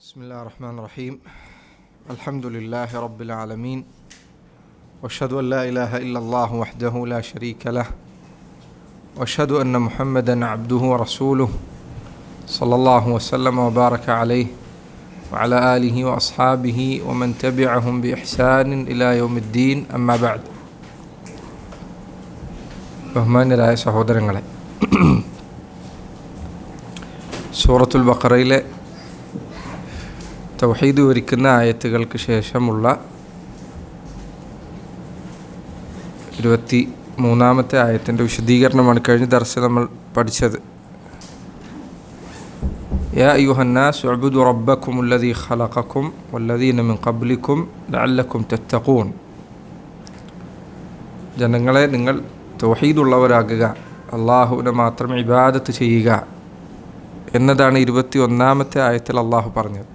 بسم الله الرحمن الرحيم الحمد لله رب العالمين واشهد أن لا إله إلا الله وحده لا شريك له واشهد أن محمدا عبده ورسوله صلى الله وسلم وبارك عليه وعلى آله وأصحابه ومن تبعهم بإحسان إلى يوم الدين أما بعد. ബഹുമാന്യരായ സഹോദരങ്ങളെ, സൂറത്തുൽ ബഖറയിലെ തൗഹീദ് വിവരിക്കുന്ന ആയത്തുകൾക്ക് ശേഷമുള്ള 23-ാമത്തെ ആയത്തിൻ്റെ വിശദീകരണമാണ് കഴിഞ്ഞ ദർസിൽ നമ്മൾ പഠിച്ചത്. യാ അയ്യുഹന്നാസ് ഉഅ്ബുദു റബ്ബക്കും അല്ലദീ ഖലഖക്കും വല്ലദീന മിൻ ഖബ്ലിക്കും ലഅല്ലക്കും തത്തഖൂൻ. ജനങ്ങളെ, നിങ്ങൾ തൗഹീദുള്ളവരാകുക, അള്ളാഹുവിനെ മാത്രം ഇബാദത്ത് ചെയ്യുക എന്നതാണ് 21-ാമത്തെ ആയത്തിൽ അള്ളാഹു പറഞ്ഞത്.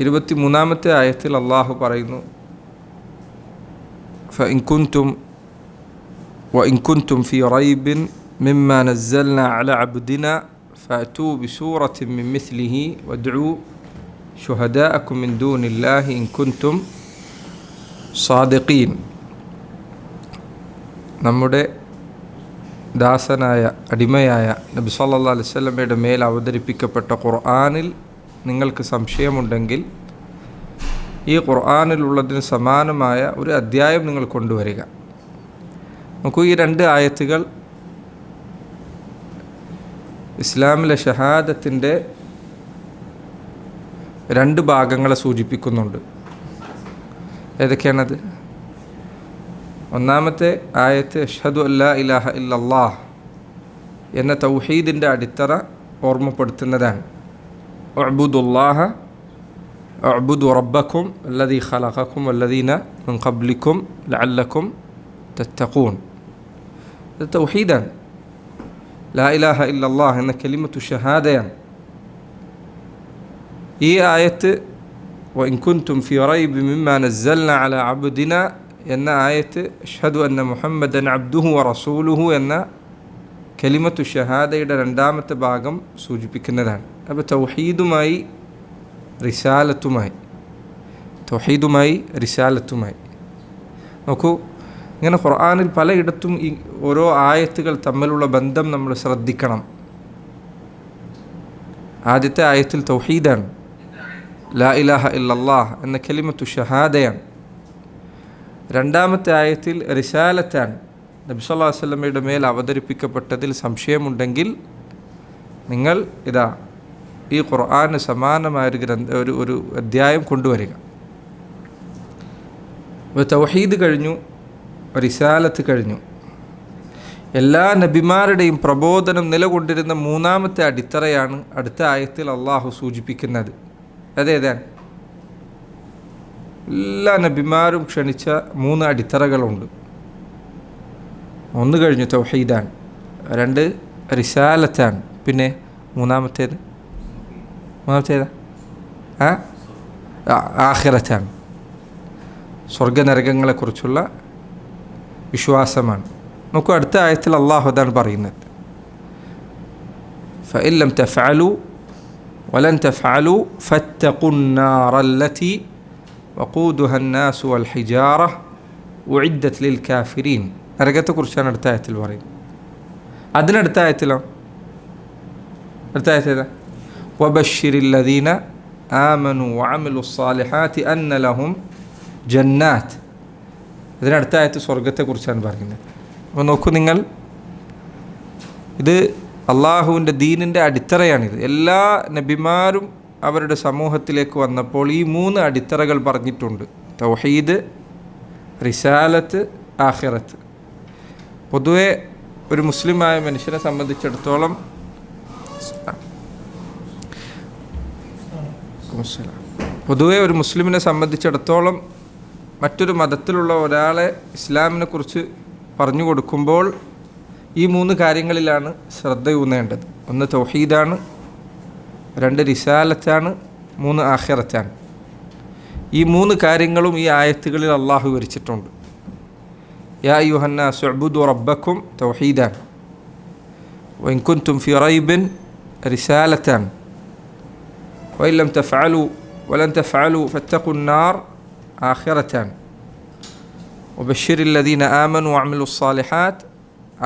23-ാമത്തെ ആയത്തിൽ അള്ളാഹു പറയുന്നു, وإن كنتم في ريب مما نزلنا على عبدنا فأتوا بسورة من مثله وادعوا شهداءكم من دون الله إن كنتم صادقين. നമ്മുടെ ദാസനായ അടിമയായ നബി സല്ലല്ലാഹു അലൈഹി വസല്ലമയുടെ മേൽ അവതരിപ്പിക്കപ്പെട്ട ഖുർആനിൽ നിങ്ങൾക്ക് സംശയമുണ്ടെങ്കിൽ ഈ ഖുർആനിലുള്ളതിന് സമാനമായ ഒരു അധ്യായം നിങ്ങൾ കൊണ്ടുവരിക. നോക്കൂ, ഈ 2 ആയത്തുകൾ ഇസ്ലാമിലെ ഷഹാദത്തിൻ്റെ 2 ഭാഗങ്ങളെ സൂചിപ്പിക്കുന്നുണ്ട്. ഏതൊക്കെയാണത്? ഒന്നാമത്തെ ആയത്ത് അഷ്ഹദു അല്ലാ ഇലാഹ ഇല്ലല്ലാഹ് എന്ന തൗഹീദിൻ്റെ അടിത്തറ ഓർമ്മപ്പെടുത്തുന്നതാണ്. ഉഅ്ബുദുല്ലാഹ ഉഅ്ബുദു റബ്ബക്കും അല്ലദീ ഖലഖക്കും വല്ലദീന മിൻ ഖബ്ലിക്കും ലഅല്ലക്കും തത്തഖൂൻ. ഇത് തൗഹീദാണ്. ലാ ഇലാഹ ഇല്ലല്ലാഹ് എന്ന കലിമത്തു ഷഹാദയാണ്. ഈ ആയത്ത് വഇൻ കുൻതും ഫീ റൈബി മിമ്മാ നസ്സൽനാ അലാ അബ്ദിനാ എന്ന ആയത്ത് അഷ്ഹദു അന്ന മുഹമ്മദൻ അബ്ദുഹു വറസൂലുഹു എന്ന കലിമത്തു ഷഹാദയുടെ 2-ാമത്തെ ഭാഗം സൂചിപ്പിക്കുന്നതാണ്. അപ്പോൾ തൗഹീദുമായി റിസാലത്തുമായി നോക്കൂ, ഇങ്ങനെ ഖുർആനിൽ പലയിടത്തും ഈ ഓരോ ആയത്തുകൾ തമ്മിലുള്ള ബന്ധം നമ്മൾ ശ്രദ്ധിക്കണം. ആദ്യത്തെ ആയത്തിൽ തൗഹീദാണ്, ലാ ഇലാഹ ഇല്ലല്ലാഹ് എന്ന കലിമത്തു ഷഹാദയാണ്. 2-ാമത്തെ ആയത്തിൽ റിസാലത്താണ്. നബി സല്ലല്ലാഹു അലൈഹി വസല്ലമയുടെ മേൽ അവതരിപ്പിക്കപ്പെട്ടതിൽ സംശയമുണ്ടെങ്കിൽ നിങ്ങൾ ഇതാ ഈ ഖുർആന് സമാനമായൊരു ഒരു അധ്യായം കൊണ്ടുവരിക. തൗഹീദ് കഴിഞ്ഞു, റിസാലത്ത് കഴിഞ്ഞു. എല്ലാ നബിമാരുടെയും പ്രബോധനം നിലകൊണ്ടിരുന്ന 3-ാമത്തെ അടിത്തറയാണ് അടുത്ത ആയത്തിൽ അള്ളാഹു സൂചിപ്പിക്കുന്നത്. അതേതാണ്? എല്ലാ നബിമാരും ക്ഷണിച്ച 3 അടിത്തറകളുണ്ട്. 1 കഴിഞ്ഞു, തൗഹീദാണ്. 2 റിസാലത്താണ്. പിന്നെ മൂന്നാമത്തേതാ? ആഖിറത്താണ്. സ്വർഗനരകങ്ങളെക്കുറിച്ചുള്ള വിശ്വാസമാണ്. നോക്കൂ, അടുത്ത ആയത്തിൽ അള്ളാഹു അതാണ് പറയുന്നത്. ഫഇൻ ലം തഫഅലു വലൻ തഫഅലു ഫത്തഖുന്നാറ അല്ലതി വഖൂദുഹാ അന്നാസു വൽ ഹിജാറ ഉഇദ്ദത് ലിൽ കാഫിരീൻ. നരകത്തെക്കുറിച്ചാണ് അടുത്ത ആയത്തിൽ പറയുന്നത്. അതിനടുത്ത ആയത്തിലോ? അടുത്ത ആയത്തേതാ? വബശ്ശിരിൽ ലദീന ആമനു വഅമിലുസ് സാലിഹാത്തി അന്ന ലഹും ജന്നാത്ത്. ഇതിനടുത്ത ആയത്ത് സ്വർഗത്തെക്കുറിച്ചാണ് പറയുന്നത്. അപ്പോൾ നോക്കൂ നിങ്ങൾ, ഇത് അള്ളാഹുവിൻ്റെ ദീനിൻ്റെ അടിത്തറയാണിത്. എല്ലാ നബിമാരും അവരുടെ സമൂഹത്തിലേക്ക് വന്നപ്പോൾ ഈ 3 അടിത്തറകൾ പറഞ്ഞിട്ടുണ്ട്: തൗഹീദ്, റിസാലത്ത്, ആഖിറത്ത്. പൊതുവെ ഒരു മുസ്ലിമായ മനുഷ്യനെ സംബന്ധിച്ചിടത്തോളം മറ്റൊരു മതത്തിലുള്ള ഒരാളെ ഇസ്ലാമിനെ കുറിച്ച് പറഞ്ഞു കൊടുക്കുമ്പോൾ ഈ 3 കാര്യങ്ങളിലാണ് ശ്രദ്ധയൂന്നേണ്ടത്. 1 തൗഹീദാണ്, 2 റിസാലത്താണ്, 3 ആഖിറത്താണ്. ഈ 3 കാര്യങ്ങളും ഈ ആയത്തുകളിൽ അള്ളാഹു വിവരിച്ചിട്ടുണ്ട്. യാ അയ്യുഹന്നാസ് ഉഅ്ബുദു റബ്ബക്കും തൗഹീദാണ്. വഇൻ കുൻതും ഫീ റൈബിൻ റിസാലത്താണ്. വഇല്ലം തഫഅലു വലൻ തഫഅലു ഫത്തഖുന്നാർ ആഖിറതൻ വബശ്ശിരിൽ ലദീന ആമനു വഅമിലുസ് സാലിഹാത്ത്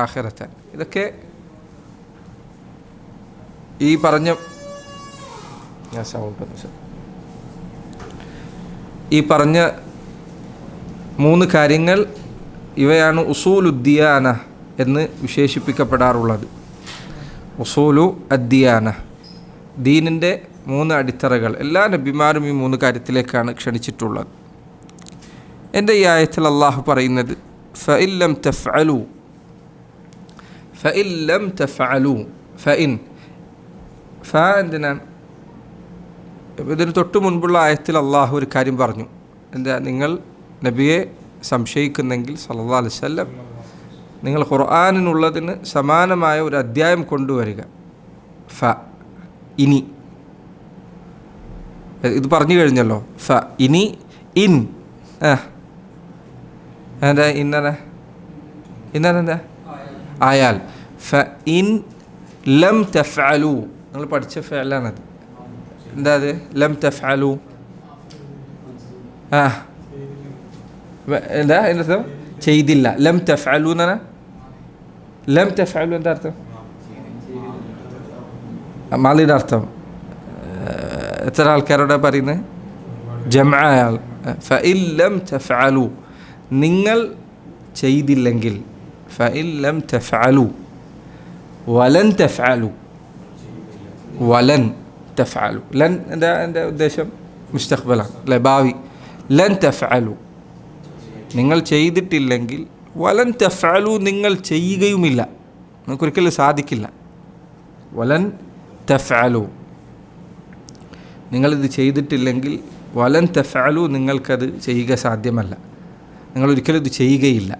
ആഖിറതൻ. ഇതൊക്കെ ഈ പറഞ്ഞ മൂന്ന് കാര്യങ്ങൾ ഇവയാണ് ഉസൂലുദ്ദിയാന എന്ന് വിശേഷിപ്പിക്കപ്പെടാറുള്ളത്. ഉസൂലു അദ്ദിയാന, ദീനിൻ്റെ മൂന്ന് അടിത്തറകൾ. എല്ലാ നബിമാരും ഈ മൂന്ന് കാര്യത്തിലേക്കാണ് ക്ഷണിച്ചിട്ടുള്ളത്. എൻ്റെ ഈ ആയത്തിൽ അള്ളാഹു പറയുന്നത് ഫഇല്ലം തഫ്അലു, ഫഇല്ലം തഫ്അലു, ഫഇൻ എന്തിനാണ്? ഇതിന് തൊട്ട് മുൻപുള്ള ആയത്തിൽ അള്ളാഹു ഒരു കാര്യം പറഞ്ഞു. എന്താ? നിങ്ങൾ നബിയെ സംശയിക്കുന്നെങ്കിൽ സല്ലല്ലാഹു അലൈഹി വസല്ലം നിങ്ങൾ ഖുർആനിനുള്ളതിന് സമാനമായ ഒരു അധ്യായം കൊണ്ടുവരിക. ഇനി ഇത് പറഞ്ഞു കഴിഞ്ഞല്ലോ. ഇനി ഇൻ എന്താ? ഇന്നെന്താ? ആയാൽ. ഇൻ ലം തഫ്അലു, നിങ്ങൾ പഠിച്ച ഫഅലാണത്. എന്താ അത്? ലം തഫ്അലു. എന്താ അതിൻ്റെ അർത്ഥം? ചെയ്തില്ല. ലം തഫ്അലു എന്നാണ്. ലം തഫ്അലു എന്താ അർത്ഥം? മാലിയുടെ അർത്ഥം എത്ര ആൾക്കാരോടെ പറയുന്നത്? ജംഅയാൾ. ഫഇൻ ലം തഫ്അലു, നിങ്ങൾ ചെയ്തില്ലെങ്കിൽ. ഫഇൻ ലം തഫ്അലു വലൻ തഫ്അലു, വലൻ തഫ്അലു. ലൻ എന്താ? എൻ്റെ ഉദ്ദേശം മുസ്തഖ്ബലാണ് അല്ലെ, ഭാവി. ലൻ തഫ്അലു, നിങ്ങൾ ചെയ്തിട്ടില്ലെങ്കിൽ. വലൻ തഫ്അലു, നിങ്ങൾ ചെയ്യുകയുമില്ല, നിങ്ങൾക്കൊരിക്കലും സാധിക്കില്ല. വലൻ തഫ്അലു, നിങ്ങളിത് ചെയ്തിട്ടില്ലെങ്കിൽ. വലൻ തഫ്അലു, നിങ്ങൾക്കത് ചെയ്യുക സാധ്യമല്ല, നിങ്ങളൊരിക്കലും ഇത് ചെയ്യുകയില്ല.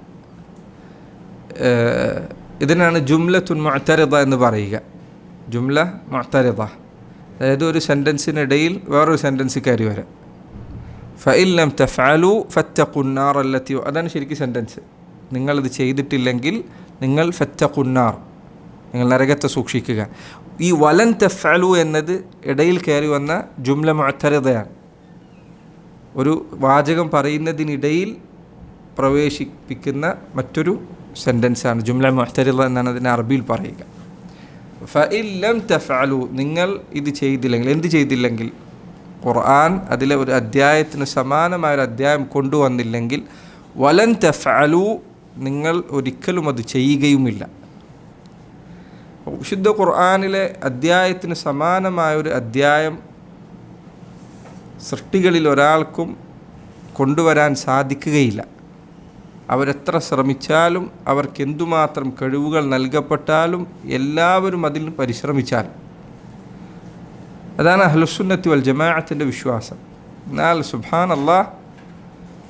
ഇതിനാണ് ജുംലത്തുൻ മുഅ്തരിദ എന്ന് പറയുക. ജുംല മുഅ്തരിദ, അതായത് ഒരു സെൻറ്റൻസിനിടയിൽ വേറൊരു സെൻറ്റൻസ് കയറി വരാം. ഫഇൻ ലം തഫ്അലു ഫത്തഖുന്നാർ അല്ലത്തി, അതാണ് ശരിക്കും സെൻറ്റൻസ്. നിങ്ങളിത് ചെയ്തിട്ടില്ലെങ്കിൽ നിങ്ങൾ ഫത്തഖുന്നാർ, നിങ്ങൾ നരകത്തെ സൂക്ഷിക്കുക. ഈ വലൻ തഫ്അലു എന്നത് ഇടയിൽ കയറി വന്ന ജുംല മുഅ്തരിദയാണ്. ഒരു വാചകം പറയുന്നതിനിടയിൽ പ്രവേശിപ്പിക്കുന്ന മറ്റൊരു സെൻറ്റൻസാണ് ജുംല മുഅ്തരിദ എന്നാണ് അതിനെ അറബിയിൽ പറയുക. ഫഇൻ ലം തഫ്അലു, നിങ്ങൾ ഇത് ചെയ്തില്ലെങ്കിൽ. എന്ത് ചെയ്തില്ലെങ്കിൽ? ഖുർആൻ അതിലെ ഒരു അധ്യായത്തിന് സമാനമായ ഒരു അധ്യായം കൊണ്ടുവന്നില്ലെങ്കിൽ. വലൻ തഫ്അലു, നിങ്ങൾ ഒരിക്കലും അത് ചെയ്യുകയുമില്ല. വിശുദ്ധ ഖുർആനിലെ അധ്യായത്തിന് സമാനമായ ഒരു അധ്യായം സൃഷ്ടികളിൽ ഒരാൾക്കും കൊണ്ടുവരാൻ സാധിക്കുകയില്ല. അവരെത്ര ശ്രമിച്ചാലും, അവർക്ക് എന്തുമാത്രം കഴിവുകൾ നൽകപ്പെട്ടാലും, എല്ലാവരും അതിൽ പരിശ്രമിച്ചാലും. അതാണ് അഹ്ലുസുന്നത്തി വൽ ജമാഅത്തിൻ്റെ വിശ്വാസം. എന്നാൽ സുബ്ഹാനല്ലാഹ്,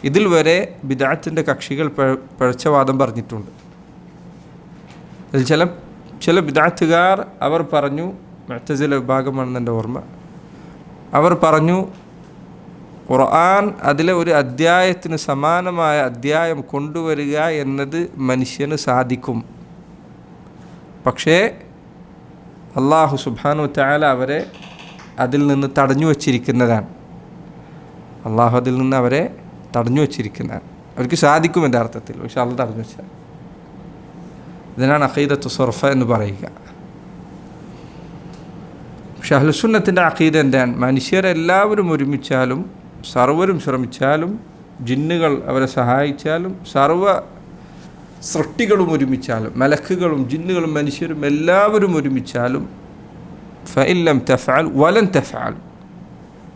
ഇതിൽ വരെ ബിദ്അത്തിൻ്റെ കക്ഷികൾ പിഴച്ചവാദം പറഞ്ഞിട്ടുണ്ട്. അതിൽ ചില ബിദ്അത്തുകാർ അവർ പറഞ്ഞു, മുഅ്തസില വിഭാഗമാണെന്ന് എൻ്റെ ഓർമ്മ, അവർ പറഞ്ഞു ഖുർആൻ അതിലെ ഒരു അധ്യായത്തിന് സമാനമായ അധ്യായം കൊണ്ടുവരിക എന്നത് മനുഷ്യന് സാധിക്കും. പക്ഷേ അല്ലാഹു സുബ്ഹാനഹു വതആല അവരെ അതിൽ നിന്ന് തടഞ്ഞു വച്ചിരിക്കുന്നതാണ്. അള്ളാഹു അതിൽ നിന്ന് അവരെ തടഞ്ഞു വച്ചിരിക്കുന്നതാണ്. അവർക്ക് സാധിക്കും എൻ്റെ അർത്ഥത്തിൽ, പക്ഷെ അള്ളാഹു തടഞ്ഞു വെച്ചാൽ. ഇതിനാണ് അഖീദത്തു സർഫ എന്ന് പറയുക. പക്ഷെ അഹ്ലുസുന്നത്തിൻ്റെ അഖീദ എന്താണ്? മനുഷ്യരെല്ലാവരും ഒരുമിച്ചാലും, സർവരും ശ്രമിച്ചാലും, ജിന്നുകൾ അവരെ സഹായിച്ചാലും, സർവ സൃഷ്ടികളും ഒരുമിച്ചാലും, മലക്കുകളും ജിന്നുകളും മനുഷ്യരും എല്ലാവരും ഒരുമിച്ചാലും, ഫഇൻ ലം തഫ്അൽ വലൻ തഫ്അൽ,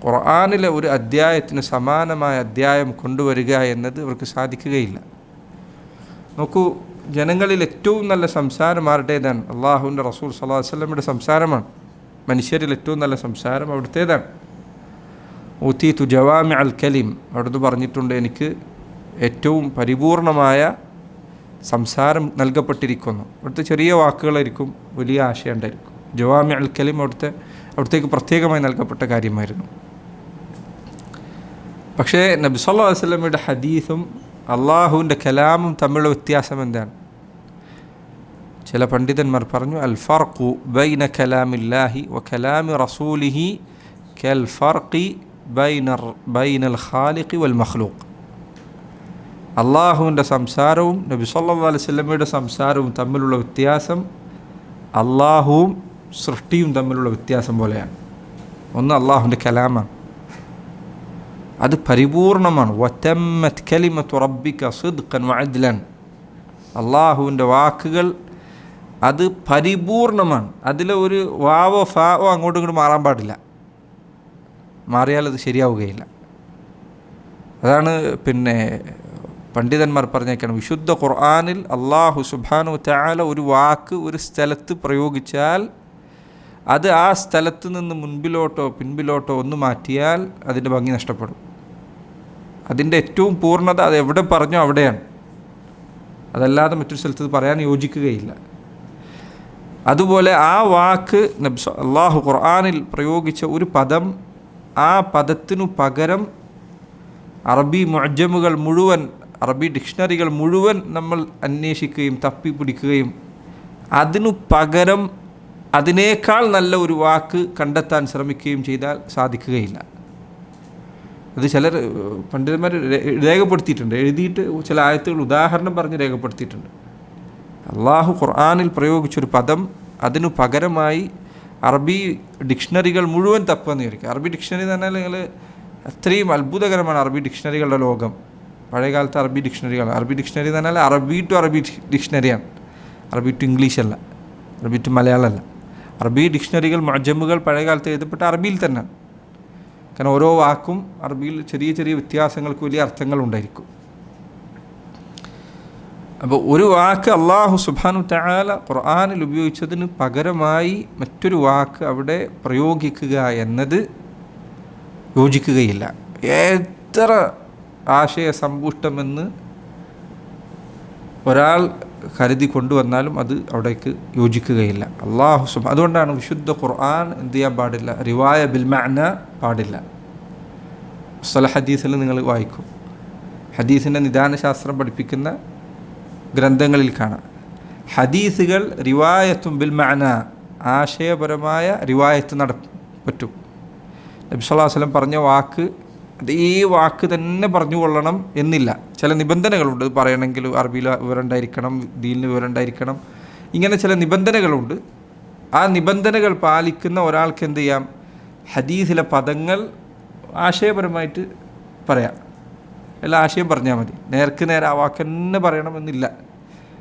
ഖുർആനിലെ ഒരു അധ്യായത്തിന് സമാനമായ അധ്യായം കൊണ്ടുവരിക എന്നത് അവർക്ക് സാധിക്കുകയില്ല. നോക്കൂ, ജനങ്ങളിൽ ഏറ്റവും നല്ല സംസാരം ആരുടേതാണ്? അള്ളാഹുവിൻ്റെ റസൂൽ സ്വല്ലല്ലാഹു അലൈഹി വസല്ലമയുടെ സംസാരമാണ്. മനുഷ്യരിൽ ഏറ്റവും നല്ല സംസാരം അവിടുത്തേതാണ്. ഊതീതു ജവാമിഅ അൽ കലിം, അവിടുന്ന് പറഞ്ഞിട്ടുണ്ട്, എനിക്ക് ഏറ്റവും പരിപൂർണമായ സംസാരം നൽകപ്പെട്ടിരിക്കുന്നു. അവിടുത്തെ ചെറിയ വാക്കുകളായിരിക്കും വലിയ ആശയം ഉണ്ടായിരിക്കും. ജവാമിഅ അൽ കലിം അവിടുത്തേക്ക് പ്രത്യേകമായി നൽകപ്പെട്ട കാര്യമായിരുന്നു. പക്ഷേ നബി സല്ലല്ലാഹു അലൈഹി വസല്ലമയുടെ ഹദീസും അള്ളാഹുവിൻ്റെ കലാമും തമ്മിലുള്ള വ്യത്യാസം എന്താണ്? ചില പണ്ഡിതന്മാർ പറഞ്ഞു, അൽ ഫർഖു ബൈന കലാമില്ലാഹി വ കലാമി റസൂലിഹി കൽ ഫർഖി ബൈനൽ ഖാലിഖി വൽ മഖ്ലൂഖ്. അള്ളാഹുവിൻ്റെ സംസാരവും നബി സല്ലല്ലാഹു അലൈഹി വസല്ലമയുടെ സംസാരവും തമ്മിലുള്ള വ്യത്യാസം അള്ളാഹുവും സൃഷ്ടിയും തമ്മിലുള്ള വ്യത്യാസം പോലെയാണ്. ഒന്ന് അള്ളാഹുവിൻ്റെ കലാമാണ്, അത് പരിപൂർണമാണ്. വതമ്മത് കലിമത്തു റബ്ബിക സിദ്ഖൻ വഅദ്ലൻ. അള്ളാഹുവിൻ്റെ വാക്കുകൾ അത് പരിപൂർണമാണ്. അതിൽ ഒരു വാവോ ഫാവോ അങ്ങോട്ടും ഇങ്ങോട്ട് മാറാൻ പാടില്ല. മാറിയാൽ അത് ശരിയാവുകയില്ല. അതാണ് പണ്ഡിതന്മാർ പറഞ്ഞേക്കാണ്, വിശുദ്ധ ഖുർആനിൽ അള്ളാഹു സുബ്ഹാനഹു തആല ഒരു വാക്ക് ഒരു സ്ഥലത്ത് പ്രയോഗിച്ചാൽ അത് ആ സ്ഥലത്ത് നിന്ന് മുൻപിലോട്ടോ പിൻപിലോട്ടോ ഒന്ന് മാറ്റിയാൽ അതിൻ്റെ ഭംഗി നഷ്ടപ്പെടും. അതിൻ്റെ ഏറ്റവും പൂർണ്ണത അത് എവിടെ പറഞ്ഞോ അവിടെയാണ്. അതല്ലാതെ മറ്റൊരു സ്ഥലത്ത് പറയാൻ യോജിക്കുകയില്ല. അതുപോലെ ആ വാക്ക് അള്ളാഹു ഖുർആനിൽ പ്രയോഗിച്ച ഒരു പദം, ആ പദത്തിനു പകരം അറബി മുഅ്ജമുകൾ മുഴുവൻ, അറബി ഡിക്ഷണറികൾ മുഴുവൻ നമ്മൾ അന്വേഷിക്കുകയും തപ്പിപ്പിടിക്കുകയും അതിനു പകരം അതിനേക്കാൾ നല്ല ഒരു വാക്ക് കണ്ടെത്താൻ ശ്രമിക്കുകയും ചെയ്താൽ സാധിക്കുകയില്ല. അത് ചിലർ പണ്ഡിതന്മാർ രേഖപ്പെടുത്തിയിട്ടുണ്ട്, എഴുതിയിട്ട് ചില ആയത്തുകൾ ഉദാഹരണം പറഞ്ഞ് രേഖപ്പെടുത്തിയിട്ടുണ്ട്. അള്ളാഹു ഖുർആനിൽ പ്രയോഗിച്ചൊരു പദം അതിനു പകരമായി അറബി ഡിക്ഷണറികൾ മുഴുവൻ തപ്പുകയെന്ന് വിചാരിക്കുക. അറബി ഡിക്ഷണറി എന്ന് പറഞ്ഞാൽ നിങ്ങൾ അത്രയും അത്ഭുതകരമാണ് അറബി ഡിക്ഷണറികളുടെ ലോകം. പഴയകാലത്ത് അറബി ഡിക്ഷണറികൾ, അറബി ഡിക്ഷണറി എന്ന് പറഞ്ഞാൽ അറബി ടു അറബി ഡിക്ഷണറിയാണ്, അറബി ടു ഇംഗ്ലീഷ് അല്ല, അറബി ടു മലയാളമല്ല. അറബി ഡിക്ഷണറികൾ മുഅ്ജമുകൾ പഴയകാലത്ത് എഴുതപ്പെട്ട അറബിയിൽ തന്നെയാണ്. കാരണം ഓരോ വാക്കും അറബിയിൽ ചെറിയ ചെറിയ വ്യത്യാസങ്ങൾക്ക് വലിയ അർത്ഥങ്ങളുണ്ടായിരിക്കും. അപ്പോൾ ഒരു വാക്ക് അള്ളാഹു സുബ്ഹാനഹു തആല ഖുർആനിൽ ഉപയോഗിച്ചതിന് പകരമായി മറ്റൊരു വാക്ക് അവിടെ പ്രയോഗിക്കുക എന്നത് യോജിക്കുകയില്ല. എത്ര ആശയസമ്പുഷ്ടമെന്ന് ഒരാൾ കരുതി കൊണ്ടുവന്നാലും അത് അവിടേക്ക് യോജിക്കുകയില്ല. അതുകൊണ്ടാണ് വിശുദ്ധ ഖുർആൻ എന്ത് ചെയ്യാൻ പാടില്ല, റിവായ ബിൽ മഅന പാടില്ല. മുസ്തലഹ് ഹദീസിൽ നിങ്ങൾ വായിക്കും, ഹദീസിൻ്റെ നിദാനശാസ്ത്രം പഠിപ്പിക്കുന്ന ഗ്രന്ഥങ്ങളിൽ കാണാം, ഹദീസുകൾ റിവായത്തും ബിൽ മഅന, ആശയപരമായ റിവായത്ത് പറ്റും. നബി സല്ലല്ലാഹു അലൈഹി വസല്ലം പറഞ്ഞ വാക്ക് അതേ വാക്ക് തന്നെ പറഞ്ഞു കൊള്ളണം എന്നില്ല. ചില നിബന്ധനകളുണ്ട്. പറയണമെങ്കിൽ അറബിയിൽ വിവരം ഉണ്ടായിരിക്കണം, ദീനിൽ വിവരം ഉണ്ടായിരിക്കണം, ഇങ്ങനെ ചില നിബന്ധനകളുണ്ട്. ആ നിബന്ധനകൾ പാലിക്കുന്ന ഒരാൾക്ക് എന്ത് ചെയ്യാം, ഹദീസിലെ പദങ്ങൾ ആശയപരമായിട്ട് പറയാം. എല്ലാ ആശയം പറഞ്ഞാൽ മതി, നേർക്ക് നേരെ ആ വാക്ക് തന്നെ പറയണമെന്നില്ല.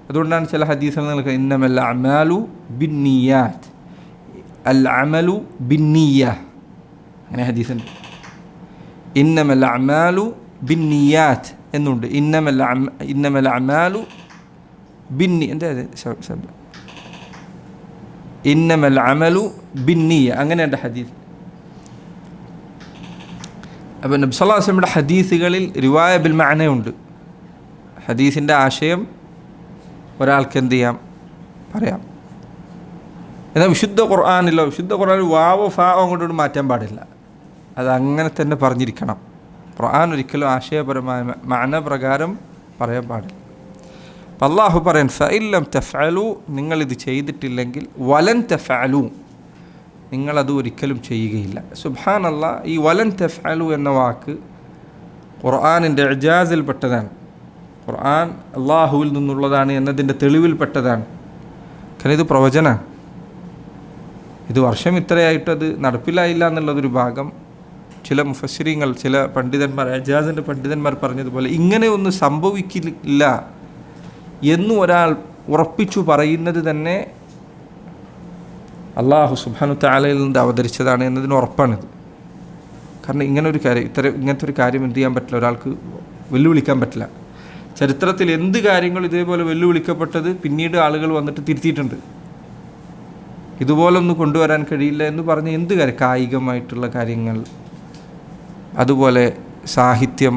അതുകൊണ്ടാണ് ചില ഹദീസുകൾ നിങ്ങൾക്ക് ഇന്നമൽ അഅ്മാലു ബിന്നിയാത്ത്, അൽ അമലു ബിന്നിയ്യ, അങ്ങനെ ഹദീസുണ്ട്. ഇന്നമൽ അഅ്മാലു ബിന്നിയാത്ത് എന്നുണ്ട്. ഇന്നമൽ അഅ്മാലു എന്താ ഇന്നമൽ അമലു ബിന്നിയ്യ, അങ്ങനെയുണ്ട് ഹദീസ്. അപ്പോൾ നബി സല്ലല്ലാഹു അലൈഹി വസല്ലമയുടെ ഹദീസുകളിൽ റിവായ ബിൽ മഅനയുണ്ട്. ഹദീസിൻ്റെ ആശയം ഒരാൾക്ക് എന്ത് ചെയ്യാം, പറയാം. എന്നാൽ വിശുദ്ധ ഖുർആനിലോ, വിശുദ്ധ ഖുർആനിൽ വാവോ ഫാവോ അങ്ങോട്ടോട്ട് മാറ്റാൻ പാടില്ല, അതങ്ങനെ തന്നെ പറഞ്ഞിരിക്കണം. ഖുർആൻ ഒരിക്കലും ആശയപരമായ മഅന പ്രകാരം പറയാൻ പാടില്ല. അപ്പം അല്ലാഹു പറയാൻ ഫഇല്ലം തഫ്അലു, നിങ്ങളിത് ചെയ്തിട്ടില്ലെങ്കിൽ വലൻ തഫ്അലു, നിങ്ങളത് ഒരിക്കലും ചെയ്യുകയില്ല. സുബ്ഹാനല്ലാഹ്, ഈ വലൻ തഫ്അലു എന്ന വാക്ക് ഖുർആനിൻ്റെ ഇജാസിൽപ്പെട്ടതാണ്. ഖുർആൻ അള്ളാഹുവിൽ നിന്നുള്ളതാണ് എന്നതിൻ്റെ തെളിവിൽപ്പെട്ടതാണ്. കാരണം ഇത് പ്രവചനമാണ്. ഇത് വർഷം ഇത്രയായിട്ടത് നടപ്പിലായില്ല എന്നുള്ളതൊരു ഭാഗം ചില മുഫസ്സിരീങ്ങൾ, ചില പണ്ഡിതന്മാർ, ഇജാസിൻ്റെ പണ്ഡിതന്മാർ പറഞ്ഞതുപോലെ ഇങ്ങനെ ഒന്നും സംഭവിക്കില്ല എന്ന് ഒരാൾ ഉറപ്പിച്ചു പറയുന്നത് തന്നെ അള്ളാഹു സുബ്ഹാനഹു തആലയിൽ നിന്ന് അവതരിച്ചതാണ് എന്നതിന് ഉറപ്പാണിത്. കാരണം ഇങ്ങനത്തെ ഒരു കാര്യം എന്ത് ചെയ്യാൻ പറ്റില്ല, ഒരാൾക്ക് വെല്ലുവിളിക്കാൻ പറ്റില്ല. ചരിത്രത്തിൽ എന്ത് കാര്യങ്ങൾ ഇതേപോലെ വെല്ലുവിളിക്കപ്പെട്ടത് പിന്നീട് ആളുകൾ വന്നിട്ട് തിരുത്തിയിട്ടുണ്ട്. ഇതുപോലൊന്നും കൊണ്ടുവരാൻ കഴിയില്ല എന്ന് പറഞ്ഞ് എന്ത് കാര്യം, കായികമായിട്ടുള്ള കാര്യങ്ങൾ, അതുപോലെ സാഹിത്യം,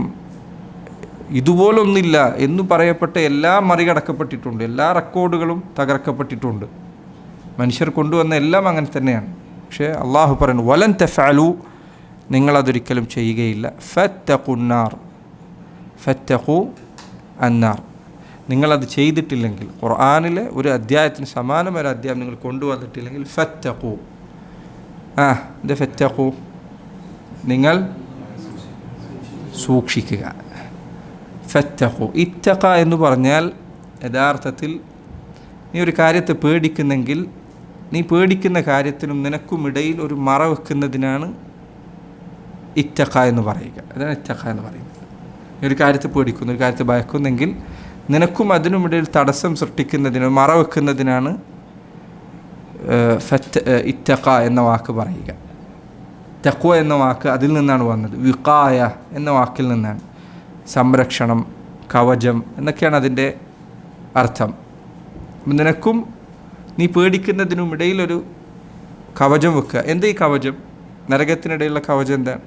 ഇതുപോലൊന്നില്ല എന്ന് പറയപ്പെട്ട എല്ലാം മറികടക്കപ്പെട്ടിട്ടുണ്ട്. എല്ലാ റെക്കോർഡുകളും തകർക്കപ്പെട്ടിട്ടുണ്ട്. മനുഷ്യർ കൊണ്ടുവന്ന എല്ലാം അങ്ങനെ തന്നെയാണ്. പക്ഷേ അള്ളാഹു പറയുന്നു വലൻ തഫഅലു, നിങ്ങളതൊരിക്കലും ചെയ്യുകയില്ല. ഫത്തഖു അന്നാർ, നിങ്ങളത് ചെയ്തിട്ടില്ലെങ്കിൽ, ഖുർആനിലെ ഒരു അധ്യായത്തിന് സമാനമായ അധ്യായം നിങ്ങൾ കൊണ്ടുവന്നിട്ടില്ലെങ്കിൽ ഫത്തഖു, എന്താ ഫത്തഖു, നിങ്ങൾ സൂക്ഷിക്കുക. ഫത്തഖു, ഇത്തഖ എന്ന് പറഞ്ഞാൽ യഥാർത്ഥത്തിൽ നീ ഒരു കാര്യത്തെ പേടിക്കുന്നെങ്കിൽ നീ പേടിക്കുന്ന കാര്യത്തിനും നിനക്കുമിടയിൽ ഒരു മറ വെക്കുന്നതിനാണ് ഇത്തഖ എന്ന് പറയുക. അതാണ് ഇത്തഖ എന്ന് പറയുന്നത്. നീ ഒരു കാര്യത്തെ പേടിക്കുന്നു, ഒരു കാര്യത്തെ ഭയക്കുന്നെങ്കിൽ നിനക്കും അതിനുമിടയിൽ തടസ്സം സൃഷ്ടിക്കുന്നതിന് മറ വെക്കുന്നതിനാണ് ഇത്തഖ എന്ന വാക്ക് പറയുക. തഖ്വ എന്ന വാക്ക് അതിൽ നിന്നാണ് വന്നത്. വിഖായ എന്ന വാക്കിൽ നിന്നാണ്. സംരക്ഷണം, കവചം എന്നൊക്കെയാണ് അതിൻ്റെ അർത്ഥം. നിനക്കും നീ പേടിക്കുന്നതിനും ഇടയിലൊരു കവചം വെക്കുക. എന്താ ഈ കവചം? നരകത്തിനിടയിലുള്ള കവചം എന്താണ്?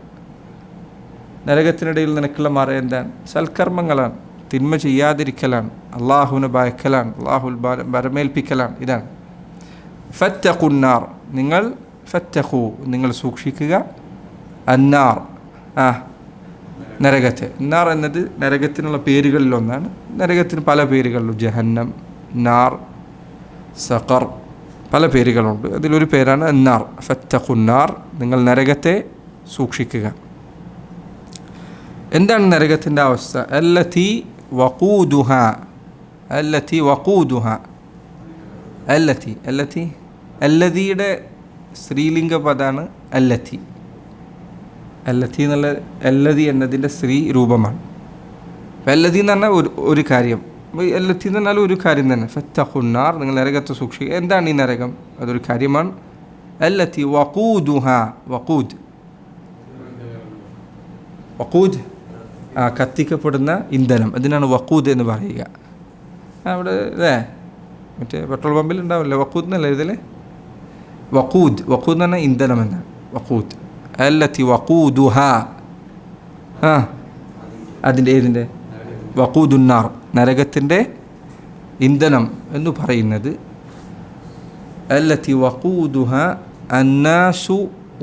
നരകത്തിനിടയിൽ നിനക്കുള്ള മറ എന്താണ്? സൽക്കർമ്മങ്ങളാണ്, തിന്മ ചെയ്യാതിരിക്കലാണ്, അള്ളാഹുവിനെ ഭയക്കലാണ്, അള്ളാഹുൽ ഭരമേൽപ്പിക്കലാണ്. ഇതാണ് ഫത്തഖുന്നാർ. നിങ്ങൾ സൂക്ഷിക്കുക അന്നാർ, നരകത്തെ. നാർ എന്നത് നരകത്തിനുള്ള പേരുകളിലൊന്നാണ്. നരകത്തിന് പല പേരുകളിലും, ജഹന്നം, നാർ, സഖർ, പല പേരുകളുണ്ട്. അതിലൊരു പേരാണ് അന്നാർ. ഫത്തഖുന്നാർ, നിങ്ങൾ നരകത്തെ സൂക്ഷിക്കുക. എന്താണ് നരകത്തിൻ്റെ അവസ്ഥ? അല്ലതി വഖൂദുഹ, അല്ലതിയുടെ സ്ത്രീലിംഗ പദമാണ് അല്ലതി. എന്നുള്ള അല്ലതി എന്നതിൻ്റെ സ്ത്രീ രൂപമാണ്. അല്ലതി എന്ന് പറഞ്ഞാൽ ഒരു കാര്യം, അല്ലതി എന്ന് പറഞ്ഞാൽ ഒരു കാര്യം തന്നെ. ഫത്തഖുന്നാർ, നിങ്ങൾ നരകത്തെ സൂക്ഷിക്കുക. എന്താണ് ഈ നരകം? അതൊരു കാര്യമാണ്. അല്ലതി വഖൂദുഹ, വഖൂദ് കത്തിക്കപ്പെടുന്ന ഇന്ധനം, അതിനാണ് വഖൂദ് എന്ന് പറയുക. അവിടെ അല്ലേ മറ്റേ പെട്രോൾ പമ്പിൽ ഉണ്ടാവില്ലേ വഖൂദ് എന്നല്ലേ ഇതിൽ? വഖൂദ് എന്ന് പറഞ്ഞാൽ ഇന്ധനം എന്നാണ്. വഖൂദ് അല്ലതി വഖൂദുഹ, ഏതിൻ്റെ? വഖൂദുന്നാർ, നരകത്തിൻ്റെ ഇന്ധനം എന്ന് പറയുന്നത്. അല്ലതി വഖൂദുഹ അന്നാസു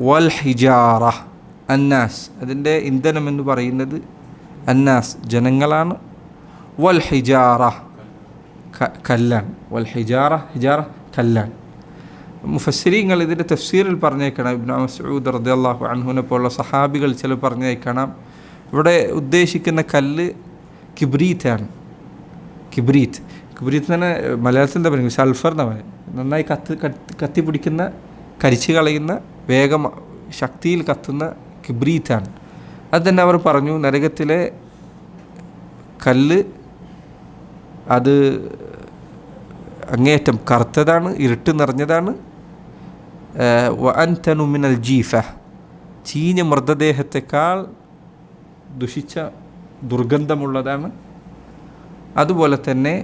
വൽ ഹിജാറ. അന്നാസ്, അതിൻ്റെ ഇന്ധനം എന്ന് പറയുന്നത് അന്നാസ്, ജനങ്ങളാണ്. വൽ ഹിജാറ, കല്ലാണ്. വൽ ഹിജാറ കല്ലാണ്. മുഫസ്സിരീങ്ങൾ ഇതിൻ്റെ തഫ്സീറിൽ പറഞ്ഞേക്കണം. ഇബ്നു മസ്ഊദ് റളിയല്ലാഹു അൻഹുവിനെ പോലുള്ള സഹാബികൾ ചില പറഞ്ഞേക്കണം ഇവിടെ ഉദ്ദേശിക്കുന്ന കല്ല് കിബ്രീത്താണ്. കിബ്രീത്ത് തന്നെ മലയാളത്തിൽ എന്താ പറയുക? സൾഫർ എന്നാണ് പറയുന്നത്. നന്നായി കത്തിപ്പിടിക്കുന്ന, കരിച്ചു കളയുന്ന, വേഗം ശക്തിയിൽ കത്തുന്ന കിബ്രീത്താണ്. അത് തന്നെ അവർ പറഞ്ഞു നരകത്തിലെ കല്ല് അത് അങ്ങേയറ്റം കറുത്തതാണ്, ഇരുട്ട് നിറഞ്ഞതാണ്. വഅൻതനു മിനൽ ജീഫ, ചീഞ്ഞ മൃതദേഹത്തെക്കാൾ ദുഷിച്ച ദുർഗന്ധമുള്ളതാണ്. അതുപോലെ തന്നെ